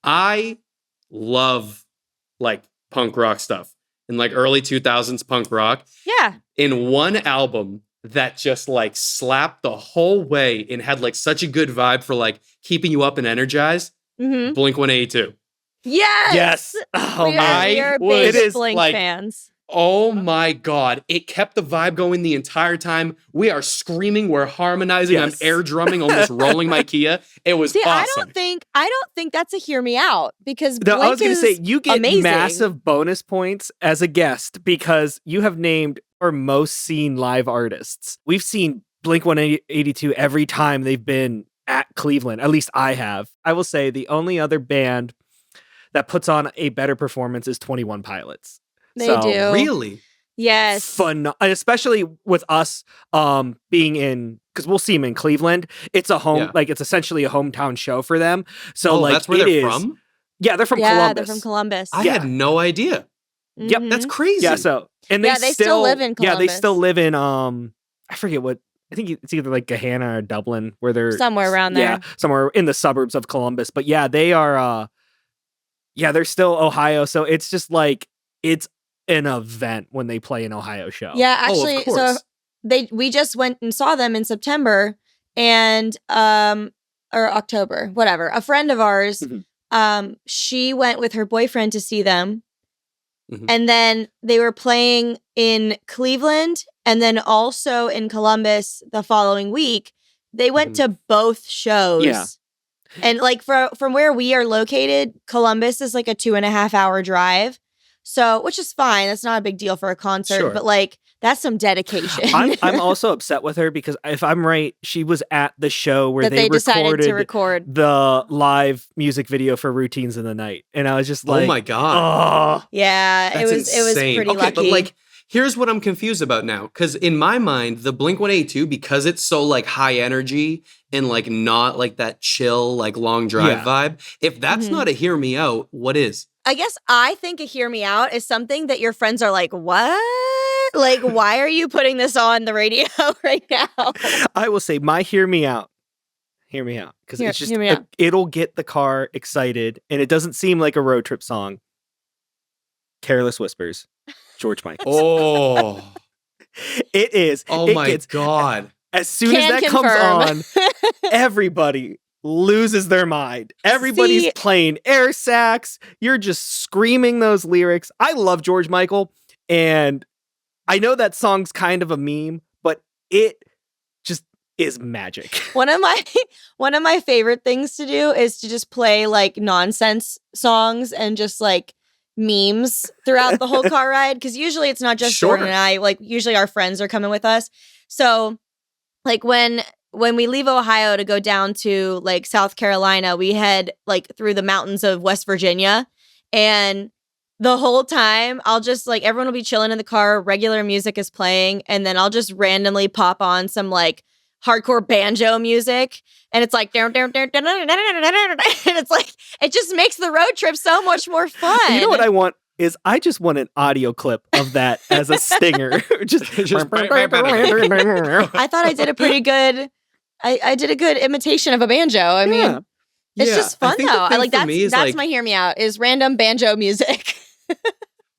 I love like punk rock stuff in like early 2000s punk rock. Yeah. In one album that just like slapped the whole way and had like such a good vibe for like keeping you up and energized. Mm-hmm. Blink 182. Yes. Yes. Oh, we man. are I big was, it is Blink like- fans. Oh my God. It kept the vibe going the entire time. We are screaming, we're harmonizing, Yes. I'm air drumming, almost rolling my Kia. It was See, awesome. I don't think that's a hear me out because No, Blink I was going to say, is you get amazing. massive bonus points as a guest because you have named our most seen live artists. We've seen Blink 182 every time they've been at Cleveland. At least I have. I will say the only other band that puts on a better performance is 21 Pilots. They So, do. Really? Yes. Fun, especially with us being in, because we'll see them in Cleveland. It's a home, Yeah. like it's essentially a hometown show for them. So Oh, like that's where it they're is- from? Yeah, they're from yeah, Columbus. they're from Columbus. I Yeah. had no idea. Yep, Mhm. That's crazy. Yeah, so and they, Yeah, they still live in Yeah, they Columbus. still live in I forget what, I think it's either like Gahanna or Dublin where they're somewhere around there. Yeah, somewhere in the suburbs of Columbus. But yeah, they are they're still Ohio, so it's just like it's an event when they play an Ohio show. Yeah, Oh, of actually, so course. we just went and saw them in September and or October, whatever. A friend of ours, Mhm. she went with her boyfriend to see them. Mhm. And then they were playing in Cleveland and then also in Columbus the following week. They went to both shows. Yeah. And like from where we are located, Columbus is like a 2.5 hour drive. So, which is fine. That's not a big deal for a concert, Sure. but like that's some dedication. I'm also upset with her because if I'm right, she was at the show where that they decided recorded to record. the live music video for Routines in the Night. And I was just like, oh my God. oh, Yeah, That's it was insane. pretty okay, lucky. But like, here's what I'm confused about now. Because in my mind, the Blink 182, because it's so like high energy and like not like that chill, like long drive Yeah. vibe, if that's Mhm. not a hear me out, what is? I guess I think a hear me out is something that your friends are like, what? Like, why are you putting this on the radio right now? I will say my hear me out. Hear me out. Because it's just, Hear Me Out. it'll get the car excited and it doesn't seem like a road trip song. Careless Whispers, George Michael. Oh, It is. oh It my gets- God. As soon as Can that confirm. comes on, everybody loses their mind. Everybody's See- playing air sax. You're just screaming those lyrics. I love George Michael, and I know that song's kind of a meme, but it just is magic. One of my favorite things to do is to just play like nonsense songs and just like memes throughout the whole car ride, because usually it's not just Sure. Jordan and I. Like usually our friends are coming with us. So like when we leave Ohio to go down to like South Carolina, we head like through the mountains of West Virginia, and the whole time I'll just like, everyone will be chilling in the car, regular music is playing, and then I'll just randomly pop on some like hardcore banjo music, and it's like and it's like, it just makes the road trip so much more fun. You know what I want is I just want an audio clip of that as a stinger. just I thought I did a pretty good I did a good imitation of a banjo. I mean, Yeah. it's Yeah, just I fun think the though. I thing like for me is, that's like- my hear me out is random banjo music.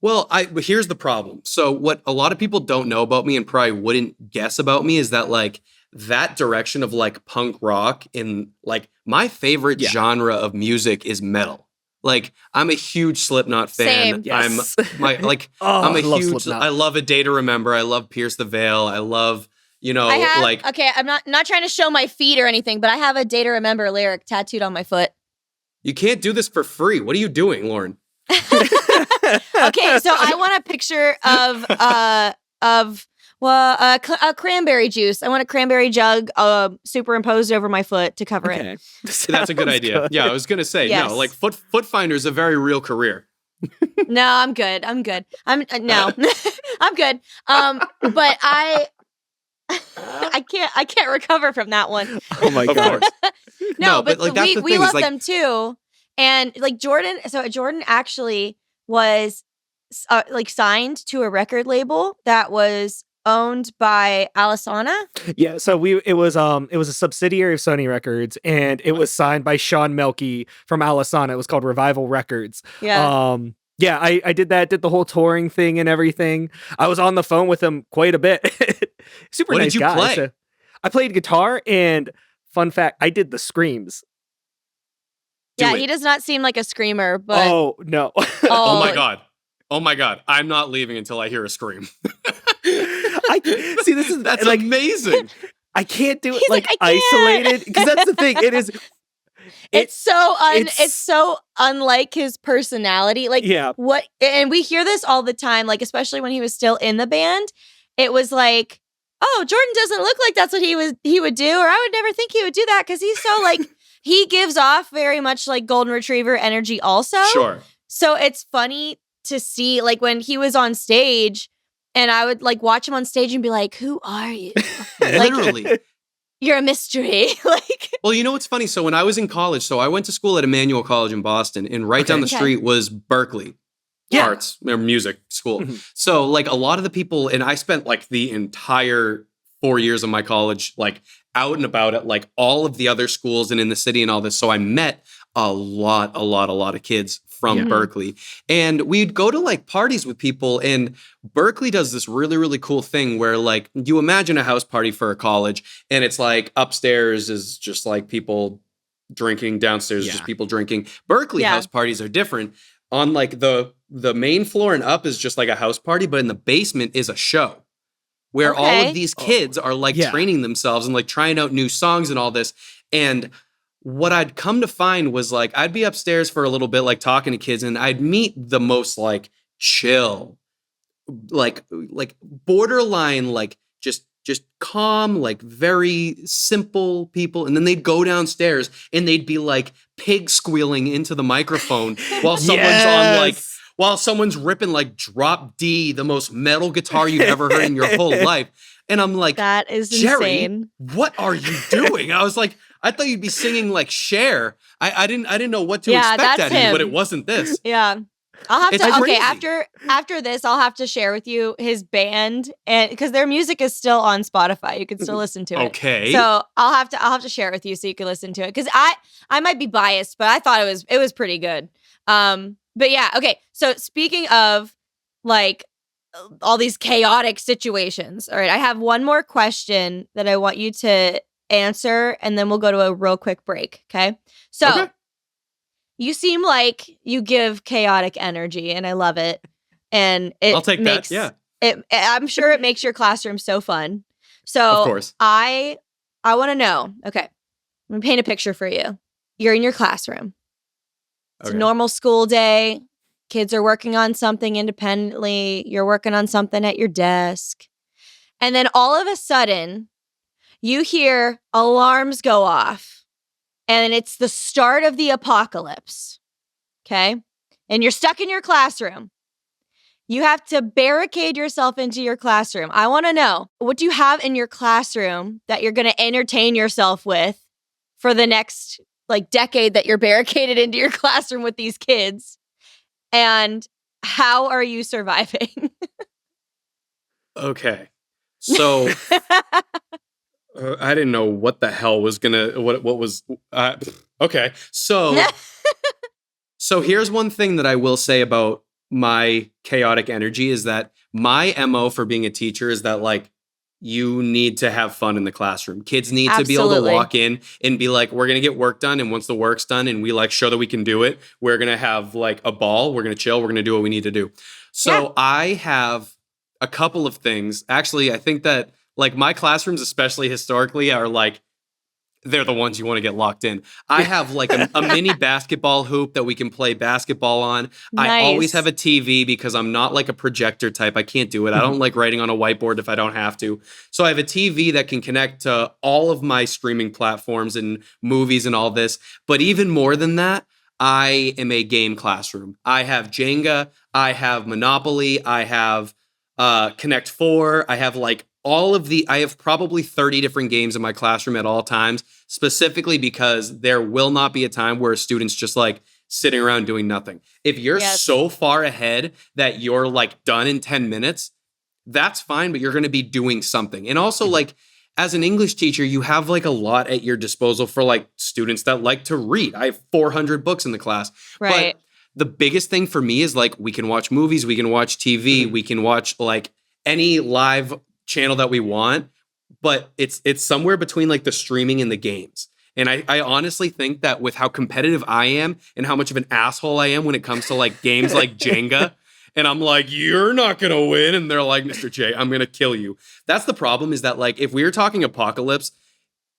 Well, but here's the problem. So what a lot of people don't know about me and probably wouldn't guess about me is that like that direction of like punk rock in like my favorite Yeah. genre of music is metal. Like I'm a huge Slipknot fan. Same. Yes. I'm my like Oh, I'm a I love huge Slipknot. I love A Day to Remember. I love Pierce the Veil. I love, I have like okay, I'm not trying to show my feet or anything, but I have a Day to Remember lyric tattooed on my foot. you can't do this for free. What are you doing, Lauren? Okay, so I want a picture of cranberry juice. I want a cranberry jug superimposed over my foot to cover it. Okay. That's a good Sounds idea. good. Yeah, I was gonna say Yes. no. Like Foot Finder is a very real career. No, I'm good. I'm no. I'm good. But I can't recover from that one. Oh my Of god. course. No, No, but, like, that's the we thing, is, love like- them too. And like Jordan actually was like signed to a record label that was owned by Alisana. Yeah, so it was a subsidiary of Sony Records, and it was signed by Sean Melky from Alisana. It was called Revival Records. Yeah. Yeah, I did the whole touring thing and everything. I was on the phone with him quite a bit. Super What did nice you guy. play? So I played guitar, and fun fact, I did the screams. Do Yeah, it. he does not seem like a screamer, but Oh no. Oh my god. Oh my god. I'm not leaving until I hear a scream. I see. This is That's like amazing. I can't do it He's like like, "I can't." isolated, because that's the thing. It is. it's so it's- it's so unlike his personality. Like Yeah. what, and we hear this all the time, like especially when he was still in the band. It was like, oh, Jordan doesn't look like that's what he would do, or I would never think he would do that, because he's so like he gives off very much like golden retriever energy also. Sure. So it's funny to see like when he was on stage, and I would like watch him on stage and be like, who are you? Literally. You're a mystery. Like Well, you know what's funny? So when I was in college, so I went to school at Emmanuel College in Boston, and right down the Okay. street was Berkeley. Yeah. Arts or music school. Mhm. So like a lot of the people, and I spent like the entire 4 years of my college like out and about at like all of the other schools and in the city and all this. So I met a lot of kids from Yeah. Berkeley, and we'd go to like parties with people. And Berkeley does this really, really cool thing where like you imagine a house party for a college, and it's like upstairs is just like people drinking, downstairs is Yeah. just people drinking. Berkeley Yeah. house parties are different. On like the main floor and up is just like a house party, but in the basement is a show where all Okay. of these kids are like Yeah. training themselves and like trying out new songs and all this. And what I'd come to find was like I'd be upstairs for a little bit, like talking to kids, and I'd meet the most like chill, like borderline, like just calm, like very simple people. And then they'd go downstairs and they'd be like pig squealing into the microphone while someone's on like Yes. while someone's ripping like drop D, the most metal guitar you've ever heard in your whole life. And I'm like, that is Jerry, insane. what are you doing? I was like, I thought you'd be singing like Cher. I didn't know what to Yeah, expect that's out of you, but him. it wasn't this. Yeah. I'll have It's to crazy. after this I'll have to share with you his band, and because their music is still on Spotify. You can still listen to it. Okay. So I'll have to share it with you so you can listen to it, because I might be biased, but I thought it was pretty good. But yeah, okay. So speaking of like all these chaotic situations, all right, I have one more question that I want you to answer, and then we'll go to a real quick break. Okay. So Okay. you seem like you give chaotic energy, and I love it. And it I'll take makes that. Yeah. I'm sure it makes your classroom so fun. So Of course. I want to know. Okay, I'm gonna paint a picture for you. You're in your classroom. It's Okay. a normal school day. Kids are working on something independently. You're working on something at your desk. And then all of a sudden, you hear alarms go off. And it's the start of the apocalypse. Okay? And you're stuck in your classroom. You have to barricade yourself into your classroom. I want to know, what do you have in your classroom that you're going to entertain yourself with for the next decade that you're barricaded into your classroom with these kids? And how are you surviving? Okay. So I didn't know what the hell was what was okay. So here's one thing that I will say about my chaotic energy is that my MO for being a teacher is that you need to have fun in the classroom. Kids need to be able to walk in and be like, we're going to get work done. And once the work's done and we show that we can do it, we're going to have a ball. We're going to chill. We're going to do what we need to do. So I have a couple of things. Actually, I think that my classrooms, especially historically, are they're the ones you want to get locked in. I have a mini basketball hoop that we can play basketball on. Nice. I always have a TV because I'm not a projector type. I can't do it. I don't like writing on a whiteboard if I don't have to. So I have a TV that can connect to all of my streaming platforms and movies and all this. But even more than that, I am a game classroom. I have Jenga. I have Monopoly. I have Connect 4. I have I have probably 30 different games in my classroom at all times, specifically because there will not be a time where a student's just sitting around doing nothing. If you're so far ahead that you're done in 10 minutes, that's fine, but you're going to be doing something. And also as an English teacher, you have a lot at your disposal for students that like to read. I have 400 books in the class. Right. But the biggest thing for me is we can watch movies, we can watch TV, we can watch any live channel that we want, but it's somewhere between the streaming and the games. And I honestly think that with how competitive I am and how much of an asshole I am when it comes to games like Jenga, and I'm you're not gonna win, and they're Mr. J, I'm gonna kill you. That's the problem, is that if we were talking apocalypse,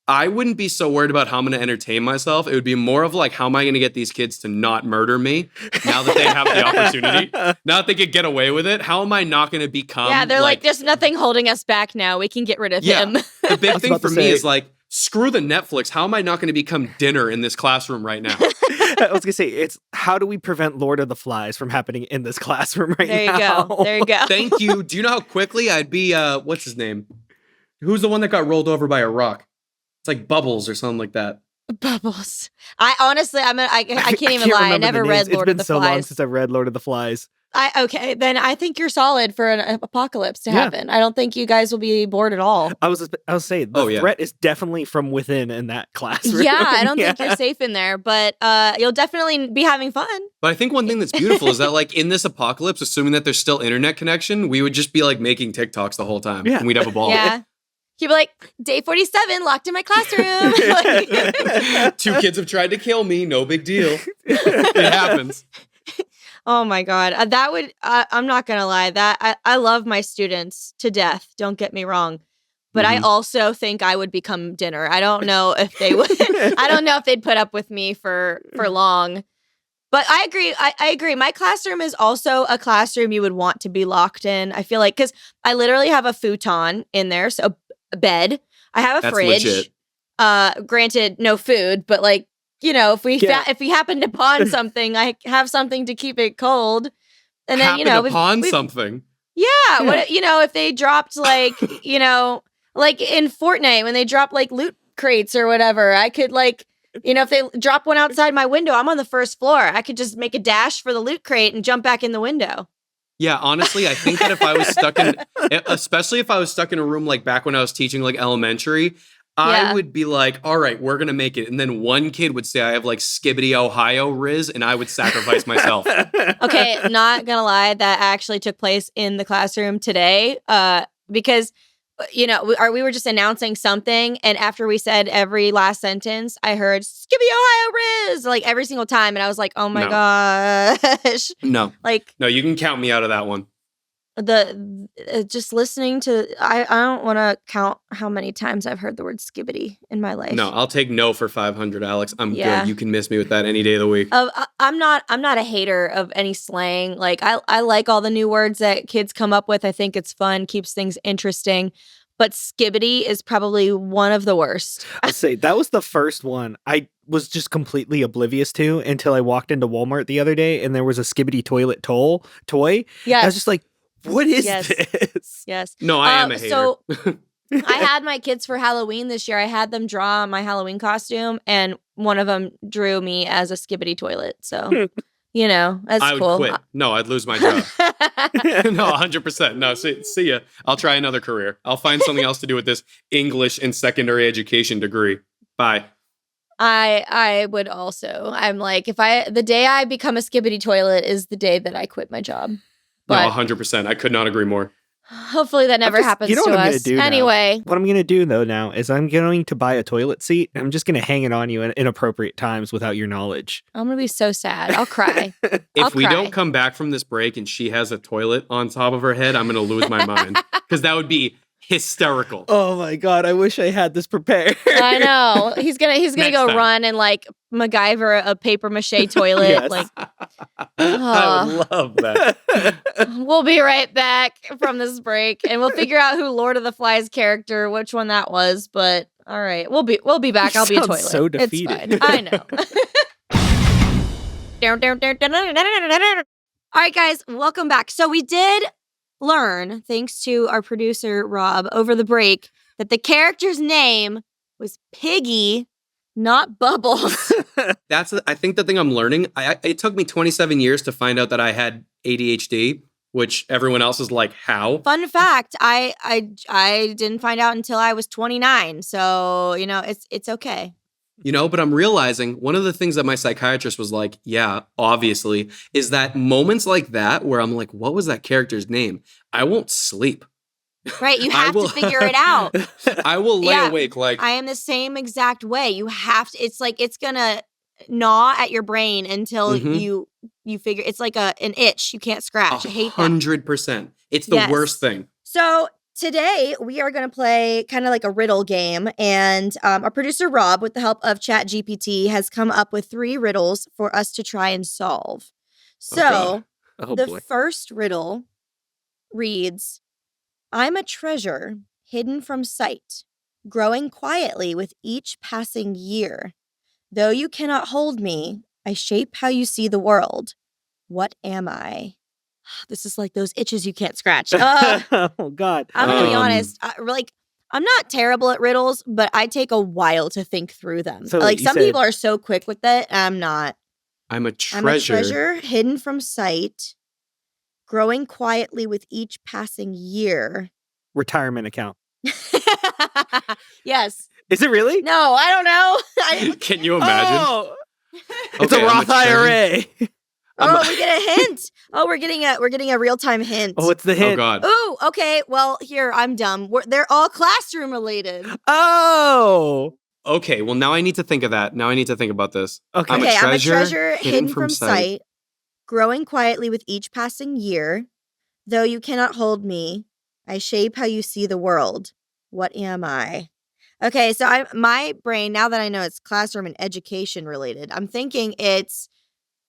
I wouldn't be so worried about how I'm going to entertain myself. It would be more of how am I going to get these kids to not murder me now that they have the opportunity? Now that they could get away with it, how am I not going to become... Yeah, they're there's nothing holding us back now. We can get rid of him. The big thing for me is screw the Netflix. How am I not going to become dinner in this classroom right now? I was going to say, it's how do we prevent Lord of the Flies from happening in this classroom right now? There you go. Thank you. Do you know how quickly I'd be... what's his name? Who's the one that got rolled over by a rock? It's Bubbles or something like that. Bubbles. I honestly, I can't even lie. I never read Lord of the Flies. It's been so long since I've read Lord of the Flies. Okay, then I think you're solid for an apocalypse to happen. I don't think you guys will be bored at all. I was saying the threat is definitely from within in that classroom. Yeah, I don't think you're safe in there, but you'll definitely be having fun. But I think one thing that's beautiful is that in this apocalypse, assuming that there's still internet connection, we would just be making TikToks the whole time. Yeah. And we'd have a ball. Yeah. He'd be day 47, locked in my classroom. 2 kids have tried to kill me. No big deal. It happens. Oh my God. That would, I'm not going to lie. I love my students to death. Don't get me wrong. But I also think I would become dinner. I don't know if they would. I don't know if they'd put up with me for long. But I agree. I agree. My classroom is also a classroom you would want to be locked in. I feel because I literally have a futon in there. So a bed. I have a fridge. Legit. Granted, no food, but if we happen to pawn something, I have something to keep it cold. And then pawn something. Yeah, what if they dropped in Fortnite when they drop loot crates or whatever, I could if they drop one outside my window, I'm on the first floor. I could just make a dash for the loot crate and jump back in the window. Yeah, honestly, I think that if I was especially if I was stuck in a room back when I was teaching elementary, I would be all right, we're going to make it. And then one kid would say, I have Skibbity Ohio Riz, and I would sacrifice myself. Okay, not going to lie, that actually took place in the classroom today because we were just announcing something, and after we said every last sentence, I heard "Skibbity Ohio Riz" like every single time, and I was like, "Oh my No. gosh!" No. Like No, you can count me out of that one. just listening to I don't want to count how many times I've heard the word "skibbity" in my life. No, I'll take no for 500, Alex. I'm Yeah. good. You can miss me with that any day of the week. I'm not a hater of any slang. Like I like all the new words that kids come up with. I think it's fun, keeps things interesting. But skibbity is probably one of the worst. I'll say that was the first one I was just completely oblivious to until I walked into Walmart the other day and there was a Skibbity Toilet toy. Yeah. I was just like, what is Yes. this? Yes. No, I am a hater. So I had my kids for Halloween this year. I had them draw my Halloween costume, and one of them drew me as a skibbity toilet. So, that's I would cool. quit. No, I'd lose my job. No, 100%. No, see ya. I'll try another career. I'll find something else to do with this English and secondary education degree. Bye. I would also. I'm like, the day I become a skibbity toilet is the day that I quit my job. No, But 100%. I could not agree more. hopefully that never happens You know to what I'm us. gonna do now? Anyway, What I'm going to do, though, now is I'm going to buy a toilet seat. And I'm just going to hang it on you at inappropriate times without your knowledge. I'm going to be so sad. I'll cry. I'll If we cry. don't come back from this break and she has a toilet on top of her head, I'm going to lose my mind. Because that would be hysterical. Oh my God, I wish I had this prepared. I know. He's gonna Next go time. run and like MacGyver a paper mache toilet. Yes. Like I would love that. we'll be right back from this break, and we'll figure out who Lord of the Flies character, which one that was. But all right, we'll be back. You I'll be a sound toilet. so It's defeated. fine. I know. All right, guys, welcome back. So we did learn, thanks to our producer Rob over the break, that the character's name was Piggy, not Bubbles. I think the thing I'm learning. It took me 27 years to find out that I had ADHD, which everyone else is like, how? Fun fact, I didn't find out until I was 29. So, it's okay. But I'm realizing one of the things that my psychiatrist was like, yeah, obviously, is that moments like that where I'm like, what was that character's name? I won't sleep. Right, you I have will- to figure it out. I will lay Yeah. awake like, I am the same exact way. You have to, it's like, it's gonna gnaw at your brain until Mhm. you figure, it's like an itch you can't scratch. I hate that. 100%. It's the Yes. worst thing. So today we are going to play kind of like a riddle game, and our producer Rob, with the help of ChatGPT, has come up with 3 riddles for us to try and solve. So God. Oh the boy. first riddle reads, I'm a treasure hidden from sight, growing quietly with each passing year. Though you cannot hold me, I shape how you see the world. What am I? This is like those itches you can't scratch. Oh God. I'm gonna be Um, honest. I'm not terrible at riddles, but I take a while to think through them. So Like you some said- people are so quick with it. I'm not. I'm a I'm a treasure. treasure hidden from sight, growing quietly with each passing year. Retirement account. Yes. Is it really? No, I don't know. Can you imagine? Oh, it's Okay, a I'm Roth treasure. IRA. Oh, we get a hint. Oh, we're getting a real-time hint. Oh, what's the Oh, hint? God. Ooh, okay. Well, here, I'm dumb. They're all classroom related. Oh. Okay, well, now I need to think of that. Now I need to think about this. Okay. I'm a Okay, I'm a treasure treasure hidden from sight, growing quietly with each passing year. Though you cannot hold me, I shape how you see the world. What am I? Okay, so my brain, now that I know it's classroom and education related, I'm thinking it's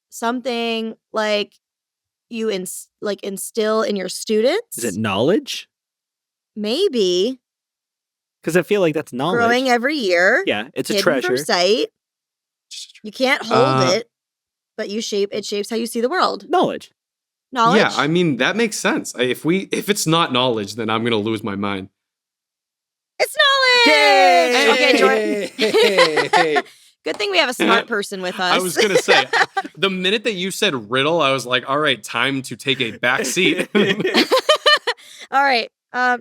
something like you instill in your students. Is it knowledge? Maybe Because I feel like that's knowledge. growing every year. Yeah, it's a hidden treasure. from sight. You can't hold Uh, it, but it shapes how you see the world. Knowledge. Knowledge. Yeah, I mean, that makes sense. If it's not knowledge, then I'm going to lose my mind. It's knowledge. Okay, Jordan. Hey. Good thing we have a smart person with us. I was going to say, the minute that you said riddle, I was like, all right, time to take a back seat. All right.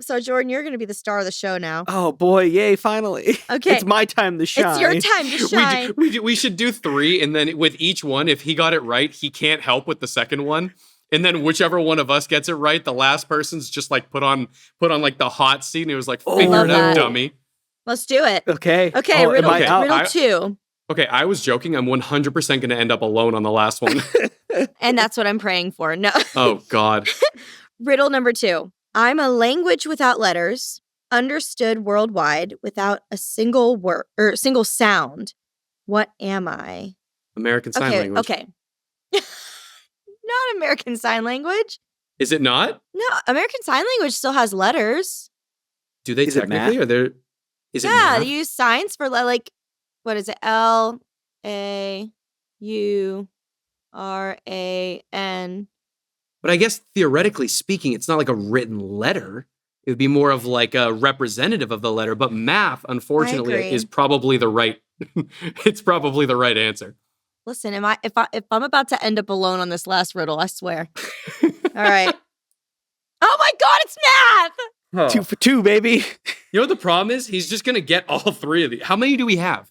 So Jordan, you're going to be the star of the show now. Oh boy, yay, finally. Okay. It's my time to shine. It's your time to shine. We should do 3, and then with each one, if he got it right, he can't help with the second one. And then whichever one of us gets it right, the last person's just like put on like the hot seat, and it was like, figure Love it out, that. dummy. Let's do it. Okay. Okay, Oh, am riddle, I out? riddle 2. Okay, I was joking. I'm 100% going to end up alone on the last one. And that's what I'm praying for. No. Oh, God. Riddle number 2. I'm a language without letters, understood worldwide without a single word or single sound. What am I? American Sign Language. Okay. Not American Sign Language. Is it not? No, American Sign Language still has letters. Do they Is it technically? Are there? Is it Yeah, math? they use signs for like, what is it? LAURAN. But I guess theoretically speaking, it's not like a written letter. It would be more of like a representative of the letter. But math, unfortunately, agree. is probably the right. It's probably the right answer. Listen, if I'm about to end up alone on this last riddle, I swear. All right. Oh my God, it's math. 2 for 2, baby. You know what the problem is? He's just gonna get all 3 of these. How many do we have?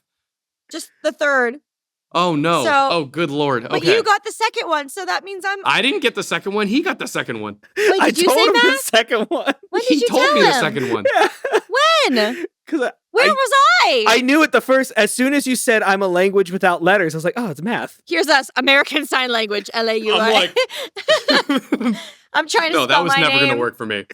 Just the third. Oh no! So- Oh, good Lord! But Okay, you got the second one, so that means I'm. I didn't get the second one. He got the second one. Wait, I did you told say him the math? second one. When did He you told tell me him? the second one. When? Because Where was I? I knew it the first. As soon as you said I'm a language without letters, I was like, oh, it's math. Here's us, American Sign Language, LAURA. I'm like, I'm trying to no, spell that was my never name. gonna work for me.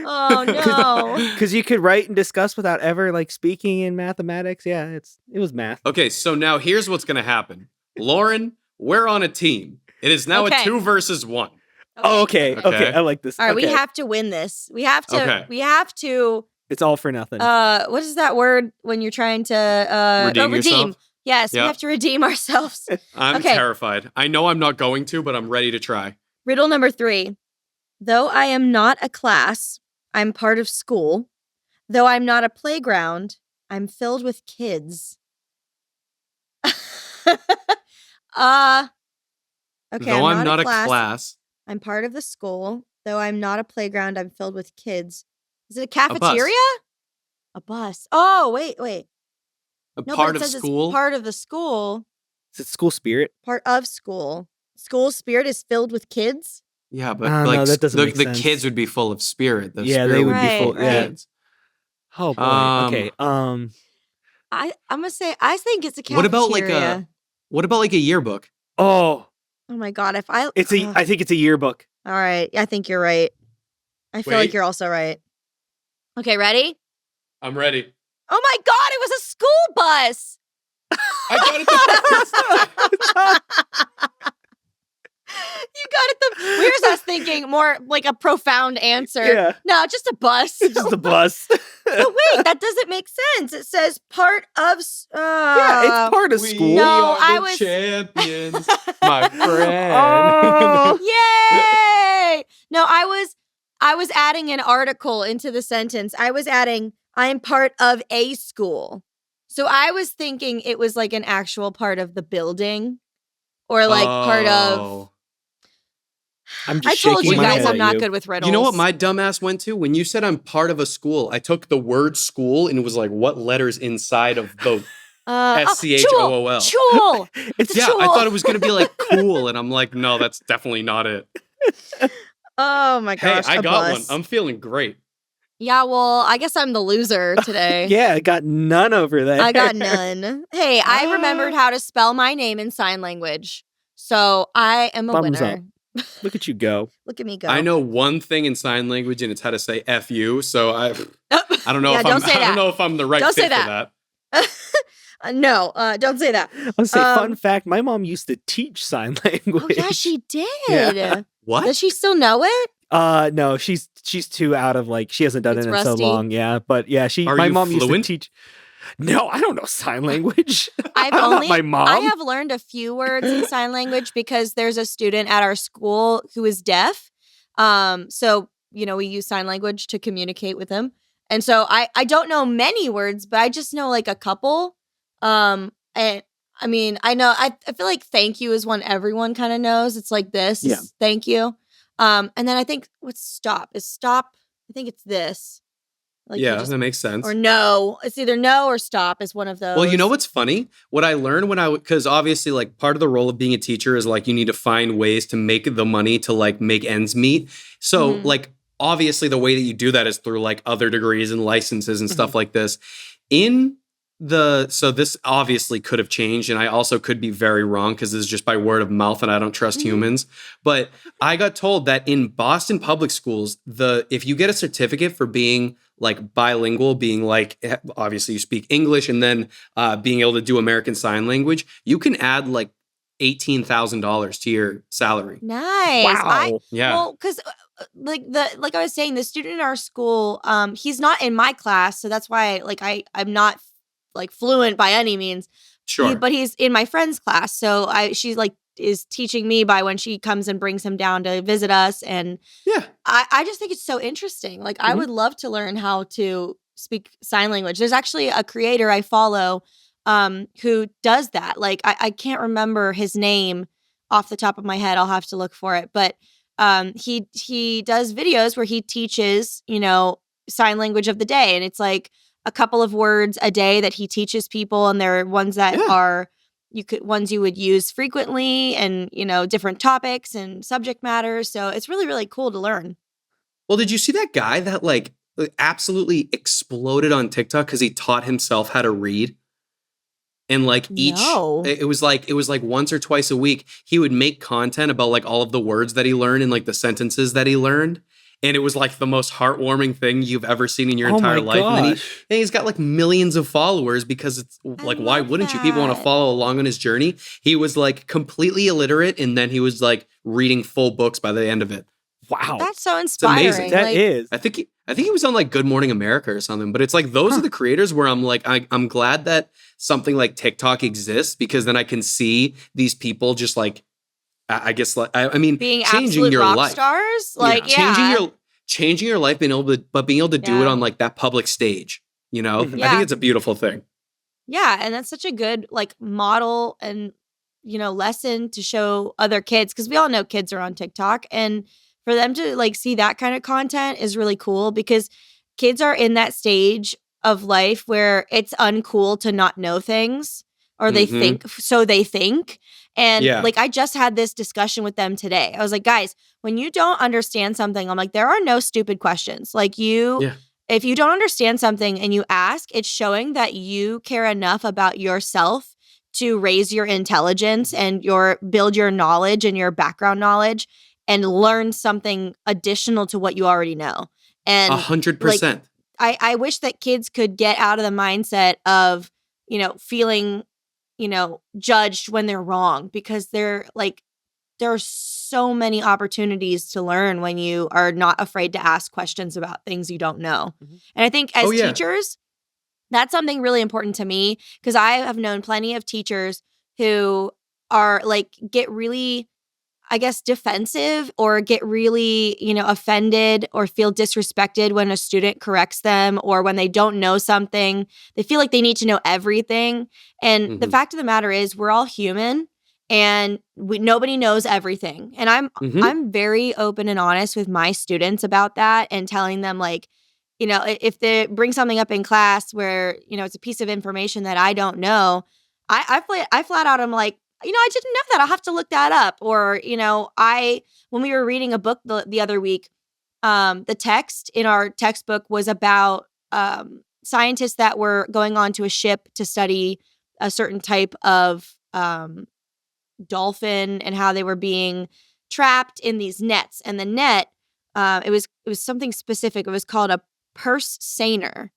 Oh no. Because you could write and discuss without ever like speaking in mathematics. Yeah, it was math. Okay, so now here's what's gonna happen. Lauren, we're on a team. It is now Okay. a 2 versus 1. Oh, okay. Okay. Okay. I like this. All right, we Okay. have to win this. We have to. Okay. We have to. It's all for nothing. What is that word when you're trying to Redeem yourself? Yes, we Yeah. have to redeem ourselves. I'm Okay. terrified. I know I'm not going to, but I'm ready to try. Riddle number 3. Though I am not a class, I'm part of school. Though I'm not a playground, I'm filled with kids. Okay, Though I'm I'm not a class. class, I'm part of the school. Though I'm not a playground, I'm filled with kids. Is it a bus. cafeteria? A bus. Oh, wait. a No, part but it of says school. It's part of the school. Is it school spirit? Part of school. School spirit is filled with kids. Yeah, but Oh, like no, that doesn't the, make the sense. kids would be full of spirit. The Yeah, spirit they would be full- of yeah. kids. Oh boy. Okay. I'm gonna say I think it's a cafeteria. What about like a yearbook? Oh, Oh my god! If I I think it's a yearbook. all right, I think you're right. I feel like Wait. you're also right. Okay, ready? I'm ready. Oh my god! It was a school bus. I got it the first time. You got it. Where's us thinking more like a profound answer? Yeah. No, just a bus. Just a bus. But wait, that doesn't make sense. It says part of. Yeah, it's part of We school. No, are I the was- champions, my friend. Oh. Yay! No, I was adding an article into the sentence. I was adding, I'm part of a school. So I was thinking it was like an actual part of the building or like part of. Oh. I'm I just told shaking you my guys head I'm at not you. good with riddles. You know what my dumbass went to? When you said I'm part of a school, I took the word school and it was like, what letters inside of the SCHOOL? Chul. It's Yeah, Chul. I thought it was going to be like cool. And I'm like, no, that's definitely not it. Oh my Hey, gosh. I a got bus. one. I'm feeling great. Yeah, well, I guess I'm the loser today. Yeah, I got none over there. I got none. Hey, I remembered how to spell my name in sign language. So I am a Thumbs winner. Look at you go. Look at me go. I know one thing in sign language and it's how to say F you. So I don't know Yeah, if don't I'm say I that. don't know if I'm the right Don't say fit for that. that. No, don't say that. I'll say, fun Um, fact, my mom used to teach sign language. Oh yeah, she did. Yeah. What? Does she still know it? No, she's too out of like she hasn't done It's it in rusty. so long. Yeah, but yeah, Are my you mom fluent? used to teach. No, I don't know sign language. I've I'm only not my mom. I have learned a few words in sign language because there's a student at our school who is deaf. So we use sign language to communicate with him. And so I don't know many words, but I just know like a couple. And I mean, I feel like thank you is one everyone kind of knows. It's like this. Yeah. Thank you. And then I think what's stop is stop. I think it's this. Like you Yeah, just that makes sense. or no. It's either no or stop is one of those. Well, you know what's funny? What I learned because obviously, like, part of the role of being a teacher is like you need to find ways to make the money to like make ends meet. So, Mhm. like, obviously, the way that you do that is through like other degrees and licenses and stuff like this. So this obviously could have changed, and I also could be very wrong because this is just by word of mouth, and I don't trust humans. But I got told that in Boston public schools, if you get a certificate for being like bilingual, being like obviously you speak English and then being able to do American Sign Language, you can add like $18,000 to your salary. Nice. Wow. Yeah. Well, because like I was saying, the student in our school, he's not in my class, so that's why I'm not like fluent by any means. Sure. But he's in my friend's class, so she's like is teaching me by when she comes and brings him down to visit us, and Yeah. I just think it's so interesting. Like I would love to learn how to speak sign language. There's actually a creator I follow who does that. Like I can't remember his name off the top of my head. I'll have to look for it. But he does videos where he teaches, sign language of the day. And it's like a couple of words a day that he teaches people. And there are ones that are ones you would use frequently and, different topics and subject matters. So it's really, really cool to learn. Well, did you see that guy that like absolutely exploded on TikTok because he taught himself how to read? And like No. it was like once or twice a week, he would make content about like all of the words that he learned and like the sentences that he learned. And it was like the most heartwarming thing you've ever seen in your entire life. And then he's got like millions of followers because it's like, why wouldn't you? People want to follow along on his journey. He was like completely illiterate. And then he was like reading full books by the end of it. Wow. That's so inspiring. It's amazing. That is. I think he was on like Good Morning America or something, but it's like those are the creators where I'm like, I'm glad that something like TikTok exists because then I can see these people just like, I guess, like, I mean, being changing your rock life. stars. Like, yeah. Changing your life, being able to do it on like that public stage, Yeah. I think it's a beautiful thing. Yeah. And that's such a good like model and, lesson to show other kids. Cause we all know kids are on TikTok, and for them to like see that kind of content is really cool because kids are in that stage of life where it's uncool to not know things, or they think. And like, I just had this discussion with them today. I was like, guys, when you don't understand something, I'm like, there are no stupid questions. Like if you don't understand something and you ask, it's showing that you care enough about yourself to raise your intelligence and build your knowledge and your background knowledge and learn something additional to what you already know. And 100%. I wish that kids could get out of the mindset of, feeling, judged when they're wrong, because there are so many opportunities to learn when you are not afraid to ask questions about things you don't know. And I think as teachers, that's something really important to me, because I have known plenty of teachers who are like, get really, I guess, defensive or get really, offended or feel disrespected when a student corrects them, or when they don't know something. They feel like they need to know everything. And the fact of the matter is, we're all human, and nobody knows everything. And I'm very open and honest with my students about that, and telling them like, if they bring something up in class where, it's a piece of information that I don't know, I flat out, I'm like, I didn't know that. I'll have to look that up. Or, when we were reading a book the other week, the text in our textbook was about scientists that were going onto a ship to study a certain type of dolphin, and how they were being trapped in these nets. And the net, it was something specific. It was called a purse seiner.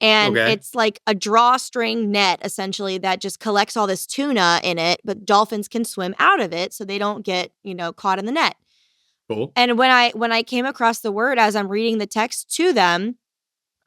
And it's like a drawstring net, essentially, that just collects all this tuna in it, but dolphins can swim out of it so they don't get, caught in the net. Cool. And when I came across the word as I'm reading the text to them,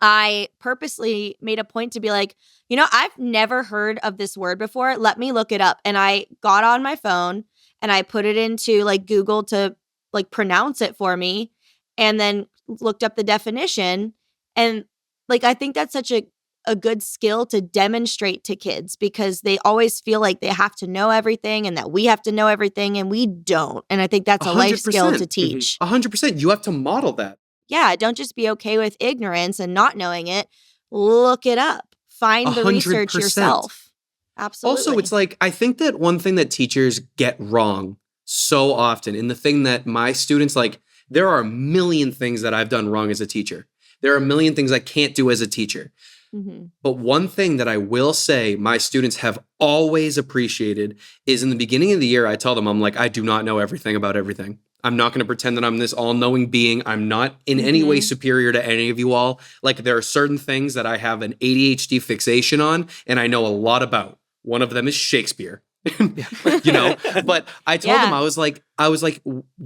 I purposely made a point to be like, I've never heard of this word before. Let me look it up. And I got on my phone and I put it into like Google to like pronounce it for me, and then looked up the definition. And like, I think that's such a good skill to demonstrate to kids, because they always feel like they have to know everything and that we have to know everything, and we don't. And I think that's a life skill to teach. 100%. You have to model that. don't just be okay with ignorance and not knowing it. Look it up. Find the research 100%. yourself. Absolutely. Also, it's like, I think that one thing that teachers get wrong so often, and the thing that my students, like, there are a million things that I've done wrong as a teacher. There are a million things I can't do as a teacher. Mm-hmm. But one thing that I will say my students have always appreciated is in the beginning of the year, I tell them, I'm like, I do not know everything about everything. I'm not going to pretend that I'm this all-knowing being. I'm not in any way superior to any of you all. Like, there are certain things that I have an ADHD fixation on, and I know a lot about. One of them is Shakespeare. You know, but I told them, I was like,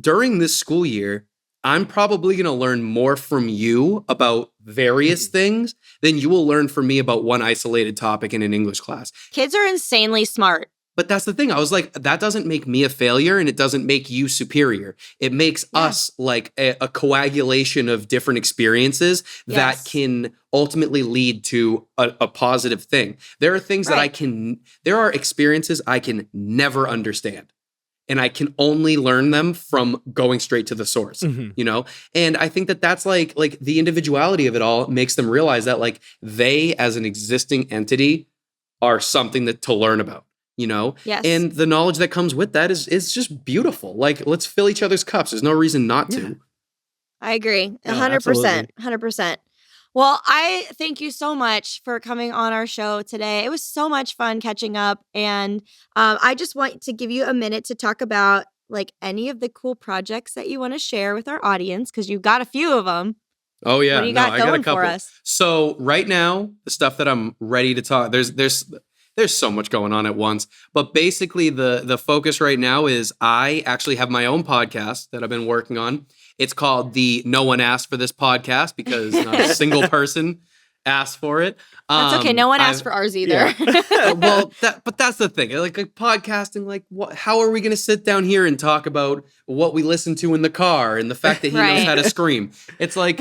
during this school year, I'm probably going to learn more from you about various things than you will learn from me about one isolated topic in an English class. Kids are insanely smart. But that's the thing. I was like, that doesn't make me a failure, and it doesn't make you superior. It makes us like a coagulation of different experiences that can ultimately lead to a positive thing. There are things that there are experiences I can never understand. And I can only learn them from going straight to the source, you know? And I think that that's like the individuality of it all makes them realize that like they as an existing entity are something to learn about, you know? Yes. And the knowledge that comes with that is just beautiful. Like, let's fill each other's cups. There's no reason not to. I agree. 100%. absolutely. 100%. Well, I thank you so much for coming on our show today. It was so much fun catching up. And I just want to give you a minute to talk about like any of the cool projects that you want to share with our audience, because you've got a few of them. Oh yeah, What do you got I got a going couple. for us? So right now, the stuff that I'm ready to talk, there's so much going on at once. But basically the focus right now is I actually have my own podcast that I've been working on. It's called the No One Asked for This podcast because not a single person asked for it. That's okay. No one asked for ours either. But that's the thing. Like podcasting, like how are we going to sit down here and talk about what we listen to in the car and the fact that he knows how to scream? It's like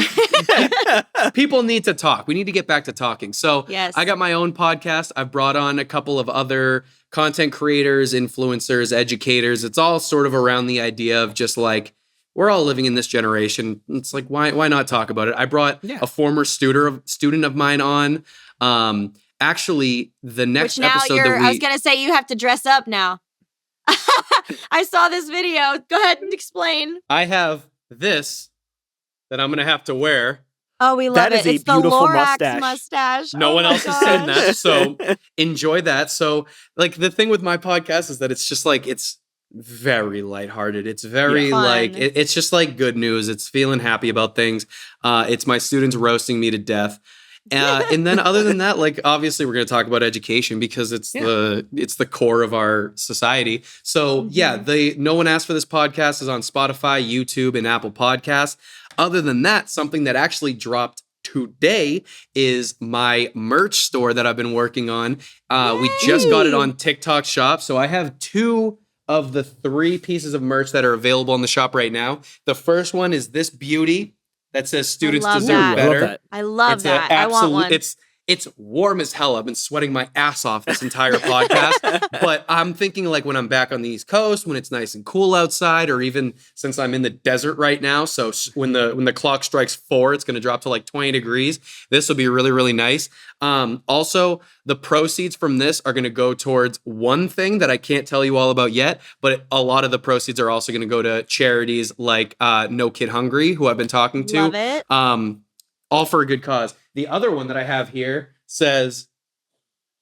people need to talk. We need to get back to talking. So I got my own podcast. I've brought on a couple of other content creators, influencers, educators. It's all sort of around the idea of just like, we're all living in this generation. It's like, why not talk about it? I brought a former student of mine on. Actually, the next episode I was going to say you have to dress up now. I saw this video. Go ahead and explain. I have this that I'm going to have to wear. Oh, we love it. It's the Lorax mustache. No one else has seen that. So enjoy that. So like the thing with my podcast is that it's just like, it's very lighthearted. It's very like, it's just like good news. It's feeling happy about things. It's my students roasting me to death. And then other than that, like obviously we're going to talk about education because it's the core of our society. So the No One Asked for This podcast is on Spotify, YouTube, and Apple Podcasts. Other than that, something that actually dropped today is my merch store that I've been working on. We just got it on TikTok Shop. So I have 2 of the 3 pieces of merch that are available in the shop right now. The first one is this beauty that says students deserve better. I love that. I want one. It's warm as hell. I've been sweating my ass off this entire podcast. But I'm thinking like when I'm back on the East Coast, when it's nice and cool outside, or even since I'm in the desert right now. So when the clock strikes 4, it's going to drop to like 20 degrees. This will be really, really nice. Also, the proceeds from this are going to go towards one thing that I can't tell you all about yet, but a lot of the proceeds are also going to go to charities like No Kid Hungry, who I've been talking to. Love it. All for a good cause. The other one that I have here says,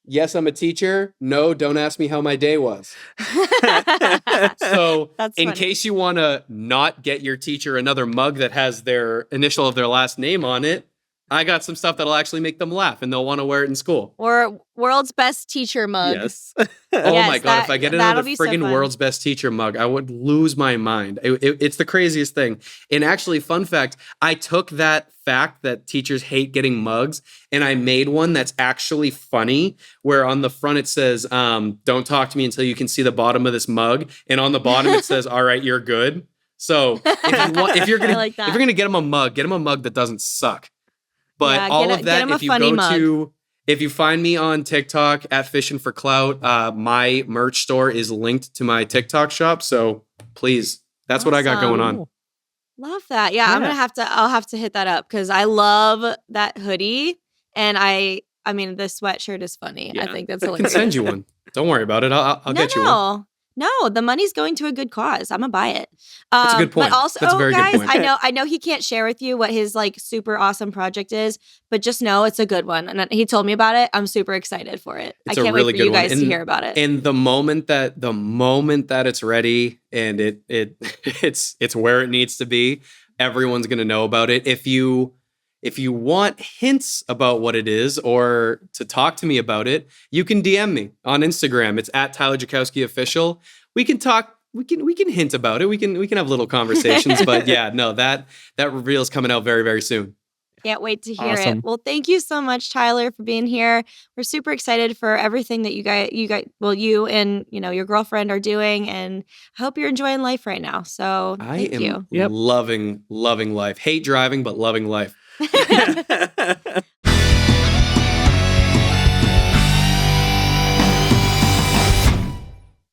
yes, I'm a teacher. No, don't ask me how my day was. So in case you want to not get your teacher another mug that has their initial of their last name on it, I got some stuff that'll actually make them laugh and they'll want to wear it in school. Or world's best teacher mug. Yes. My God. If I get another friggin' world's best teacher mug, I would lose my mind. It's the craziest thing. And actually, fun fact, I took that fact that teachers hate getting mugs and I made one that's actually funny, where on the front it says, don't talk to me until you can see the bottom of this mug. And on the bottom it says, all right, you're good. So if you're gonna get them a mug, get them a mug that doesn't suck. But all of that, if you find me on TikTok at Fishing for Clout, my merch store is linked to my TikTok shop. So please, that's what I got going on. Love that. Yeah, I'm Yeah. gonna I'll have to hit that up because I love that hoodie. And I mean, the sweatshirt is funny. I Yeah. think that's I can hilarious. send you one. Don't worry about it. I'll get you one. No, the money's going to a good cause. I'm gonna buy it. That's a good point. But also, That's a very good guys, point. I know he can't share with you what his like super awesome project is, but just know it's a good one. And he told me about it. I'm super excited for it. It's I a can't really wait for you good one. guys to hear about it. And the moment that it's ready and it's where it needs to be, everyone's gonna know about it. If you want hints about what it is or to talk to me about it, you can DM me on Instagram. It's at Tyler Jackowski Official. We can talk. We can hint about it. We can have little conversations. But yeah, no, that reveal is coming out very, very soon. Can't wait to hear Awesome. it. Well, thank you so much, Tyler, for being here. We're super excited for everything that you and your girlfriend are doing, and I hope you're enjoying life right now. So thank you. Yep. loving life. Hate driving, but loving life.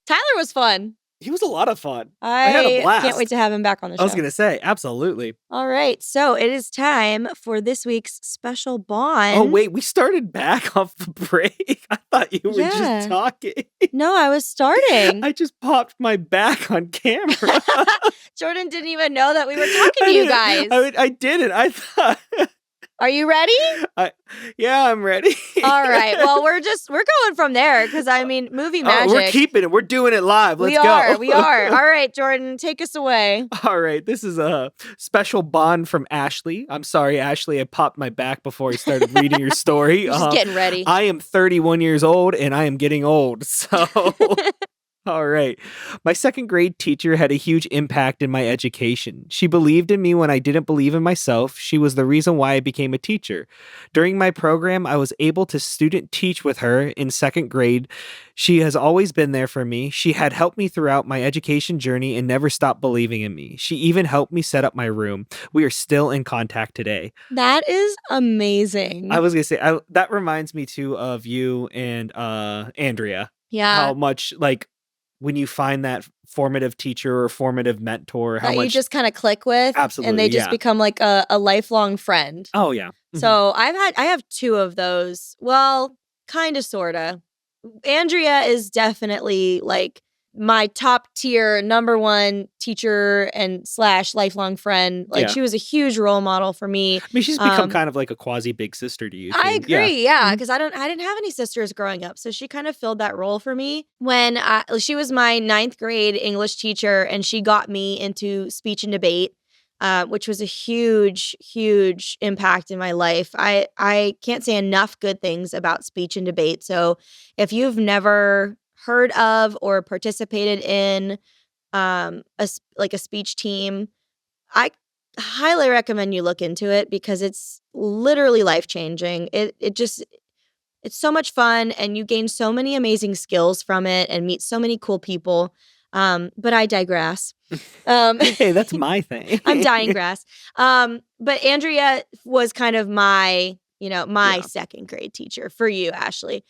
Tyler was fun. He was a lot of fun. I had a blast. can't wait to have him back on the show. I was gonna say, absolutely. All right, so it is time for this week's special bond. Oh wait, we started back off the break. I thought you were Yeah. just talking. No, I was starting. I just popped my back on camera. Jordan didn't even know that we were talking to you guys. I didn't. I thought. Are you ready? Yeah, I'm ready. All right. Well, we're going from there because I mean, movie magic. We're keeping it. We're doing it live. Let's go. We are. All right, Jordan, take us away. All right. This is a special bond from Ashley. I'm sorry, Ashley. I popped my back before I started reading your story. Just getting ready. I am 31 years old and I am getting old. So. All right. My second grade teacher had a huge impact in my education. She believed in me when I didn't believe in myself. She was the reason why I became a teacher. During my program, I was able to student teach with her in second grade. She has always been there for me. She had helped me throughout my education journey and never stopped believing in me. She even helped me set up my room. We are still in contact today. That is amazing. I was going to say, that reminds me too of you and Andrea. Yeah. How much like when you find that formative teacher or formative mentor, how that much you just kind of click with. Absolutely, And they just yeah. become like a lifelong friend. Oh yeah. Mhm. So I have two of those. Well, kind of, sort of. Andrea is definitely like my top tier number one teacher and / lifelong friend. Like Yeah. she was a huge role model for me. I mean, she's become kind of like a quasi big sister to you. I too. Yeah. agree, yeah, because I didn't have any sisters growing up, so she kind of filled that role for me. When she was my 9th grade English teacher, and she got me into speech and debate, which was a huge, huge impact in my life. I can't say enough good things about speech and debate. So if you've never heard of or participated in a speech team, I highly recommend you look into it because it's literally life-changing. It's so much fun and you gain so many amazing skills from it and meet so many cool people. But I digress. Hey, that's my thing. I'm dying grass. But Andrea was kind of my Yeah. second grade teacher for you, Ashley.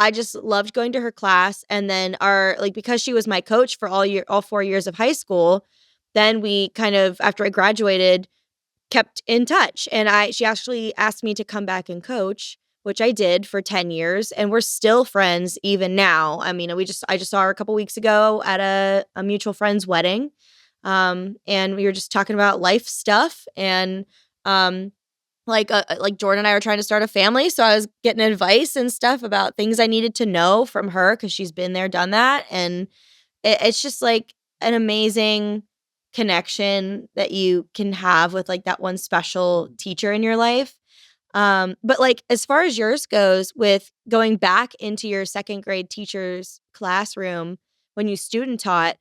I just loved going to her class, and then because she was my coach for all 4 years of high school, then we kind of, after I graduated, kept in touch. And she actually asked me to come back and coach, which I did for 10 years, and we're still friends even now. I mean, I just saw her a couple weeks ago at a mutual friend's wedding. And we were just talking about life stuff, and like Jordan and I were trying to start a family, so I was getting advice and stuff about things I needed to know from her because she's been there, done that, and it's just like an amazing connection that you can have with like that one special teacher in your life. But like as far as yours goes, with going back into your second grade teacher's classroom when you student taught.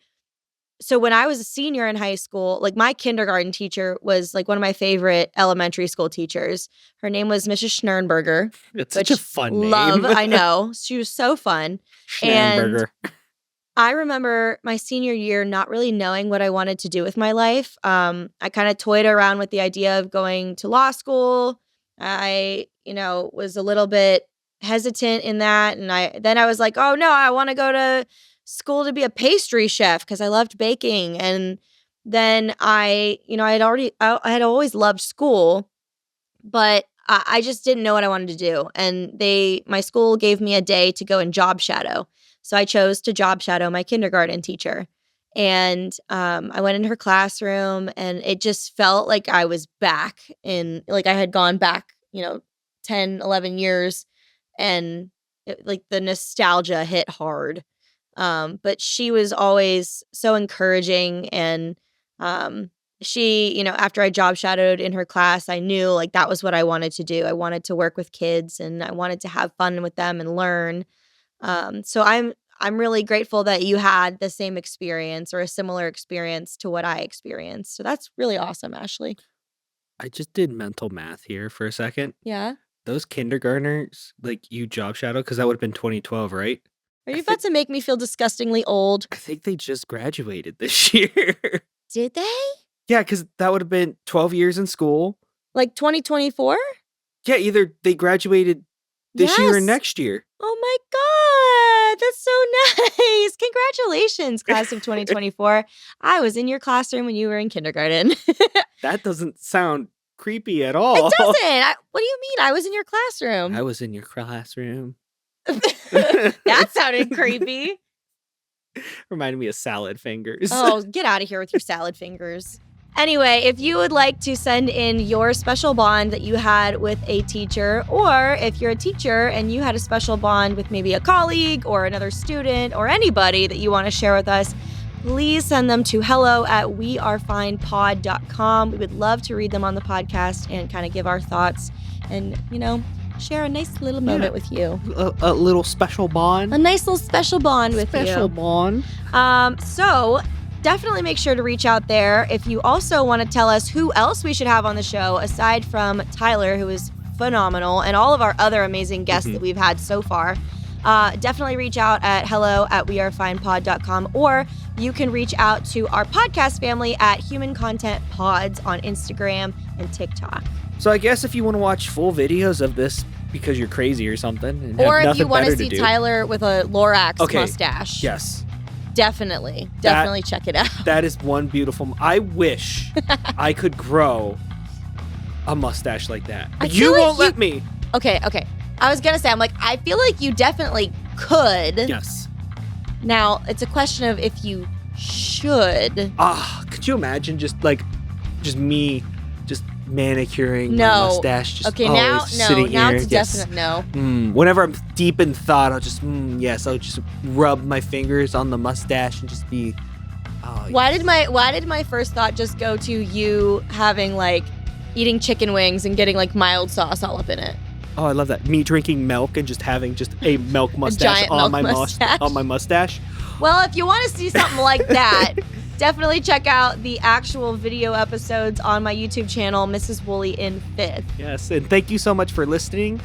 So when I was a senior in high school, like my kindergarten teacher was like one of my favorite elementary school teachers. Her name was Mrs. Schnernberger. It's such a fun name. I know. She was so fun. Schnernberger. I remember my senior year not really knowing what I wanted to do with my life. I kind of toyed around with the idea of going to law school. I, was a little bit hesitant in that. And I was like, oh no, I want to go to school to be a pastry chef because I loved baking. And then I had always loved school, but I just didn't know what I wanted to do. And my school gave me a day to go and job shadow. So I chose to job shadow my kindergarten teacher. And I went into her classroom, and it just felt like I was back like I had gone back, 10, 11 years. And like the nostalgia hit hard. But she was always so encouraging. And she, after I job shadowed in her class, I knew like that was what I wanted to do. I wanted to work with kids, and I wanted to have fun with them and learn. So I'm really grateful that you had the same experience or a similar experience to what I experienced. So that's really awesome, Ashley. I just did mental math here for a second. Yeah. Those kindergartners, like you job shadow, because that would have been 2012, right? Are you about to make me feel disgustingly old? I think they just graduated this year. Did they? Yeah, because that would have been 12 years in school. Like 2024? Yeah, either they graduated this year or next year. Oh my God, that's so nice. Congratulations, class of 2024. I was in your classroom when you were in kindergarten. That doesn't sound creepy at all. It doesn't. What do you mean? I was in your classroom. I was in your classroom. That sounded creepy. Reminded me of salad fingers. Oh, get out of here with your salad fingers. Anyway, if you would like to send in your special bond that you had with a teacher, or if you're a teacher and you had a special bond with maybe a colleague or another student or anybody that you want to share with us, please send them to hello@wearefinepod.com. We would love to read them on the podcast and kind of give our thoughts and, share a nice little moment with you. A little special bond. A nice little special bond with you. Special bond. So definitely make sure to reach out there. If you also want to tell us who else we should have on the show, aside from Tyler, who is phenomenal, and all of our other amazing guests that we've had so far, definitely reach out at hello@wearefinepod.com, or you can reach out to our podcast family at Human Content Pods on Instagram and TikTok. So I guess if you want to watch full videos of this because you're crazy or something, and or have if you want to see Tyler with a Lorax Okay. mustache, Yes. Definitely check it out. That is one beautiful. I wish I could grow a mustache like that. You won't let me. Okay. I was gonna say, I feel like you definitely could. Yes. Now it's a question of if you should. Could you imagine just me just manicuring my mustache? Just okay, now sitting now here. it's definite no. Whenever I'm deep in thought, I'll just I'll just rub my fingers on the mustache and just be. Why did my first thought just go to you having eating chicken wings and getting mild sauce all up in it? Oh, I love that. Me drinking milk and just having just a milk mustache giant on milk my mustache. on my mustache. Well, if you want to see something like that, definitely check out the actual video episodes on my YouTube channel, Mrs. Woolley in 5th. Yes, and thank you so much for listening.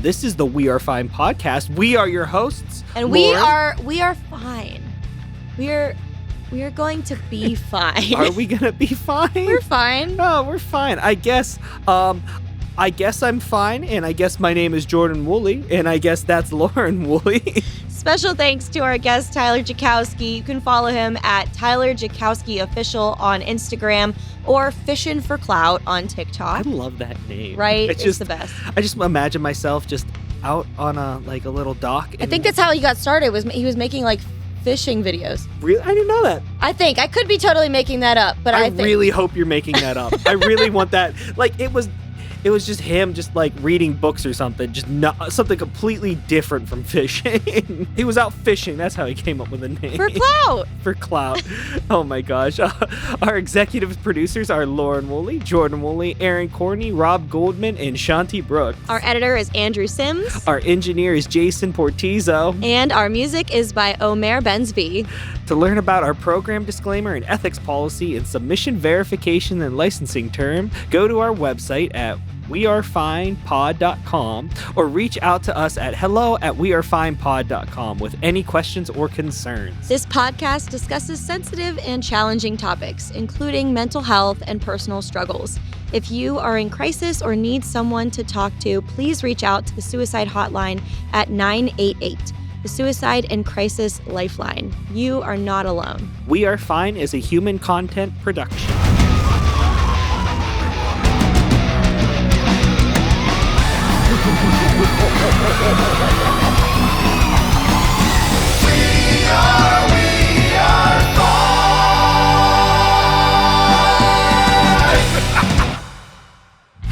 This is the We Are Fine podcast. We are your hosts, and Lauren. we are fine. We are going to be fine. Are we gonna be fine? We're fine. Oh, we're fine. I guess I'm fine, and I guess my name is Jordan Woolley, and I guess that's Lauren Woolley. Special thanks to our guest, Tyler Jackowski. You can follow him at Tyler Jackowski Official on Instagram or Fishin' for Clout on TikTok. I love that name. Right? It's the best. I just imagine myself just out on a little dock. I think that's how he got started. He was making fishing videos. Really? I didn't know that. I could be totally making that up, but I think. Really hope you're making that up. I really want that. It was just him just reading books or something, just not something completely different from fishing. He was out fishing. That's how he came up with the name. For clout. For clout. Oh my gosh. Our executive producers are Lauren Woolley, Jordan Woolley, Aaron Corney, Rob Goldman, and Shanti Brooks. Our editor is Andrew Sims. Our engineer is Jason Portizo. And our music is by Omer Bensby. To learn about our program disclaimer and ethics policy and submission verification and licensing term, go to our website at wearefinepod.com or reach out to us at hello@wearefinepod.com with any questions or concerns. This podcast discusses sensitive and challenging topics, including mental health and personal struggles. If you are in crisis or need someone to talk to, please reach out to the suicide hotline at 988. the Suicide and Crisis Lifeline. You are not alone. We Are Fine is a human content production.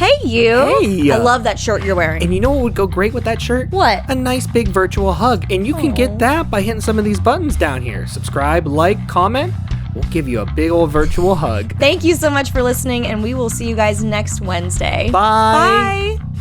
Hey, you. Hey. I love that shirt you're wearing. And you know what would go great with that shirt? What? A nice big virtual hug. And you can get that by hitting some of these buttons down here. Subscribe, like, comment. We'll give you a big old virtual hug. Thank you so much for listening, and we will see you guys next Wednesday. Bye. Bye.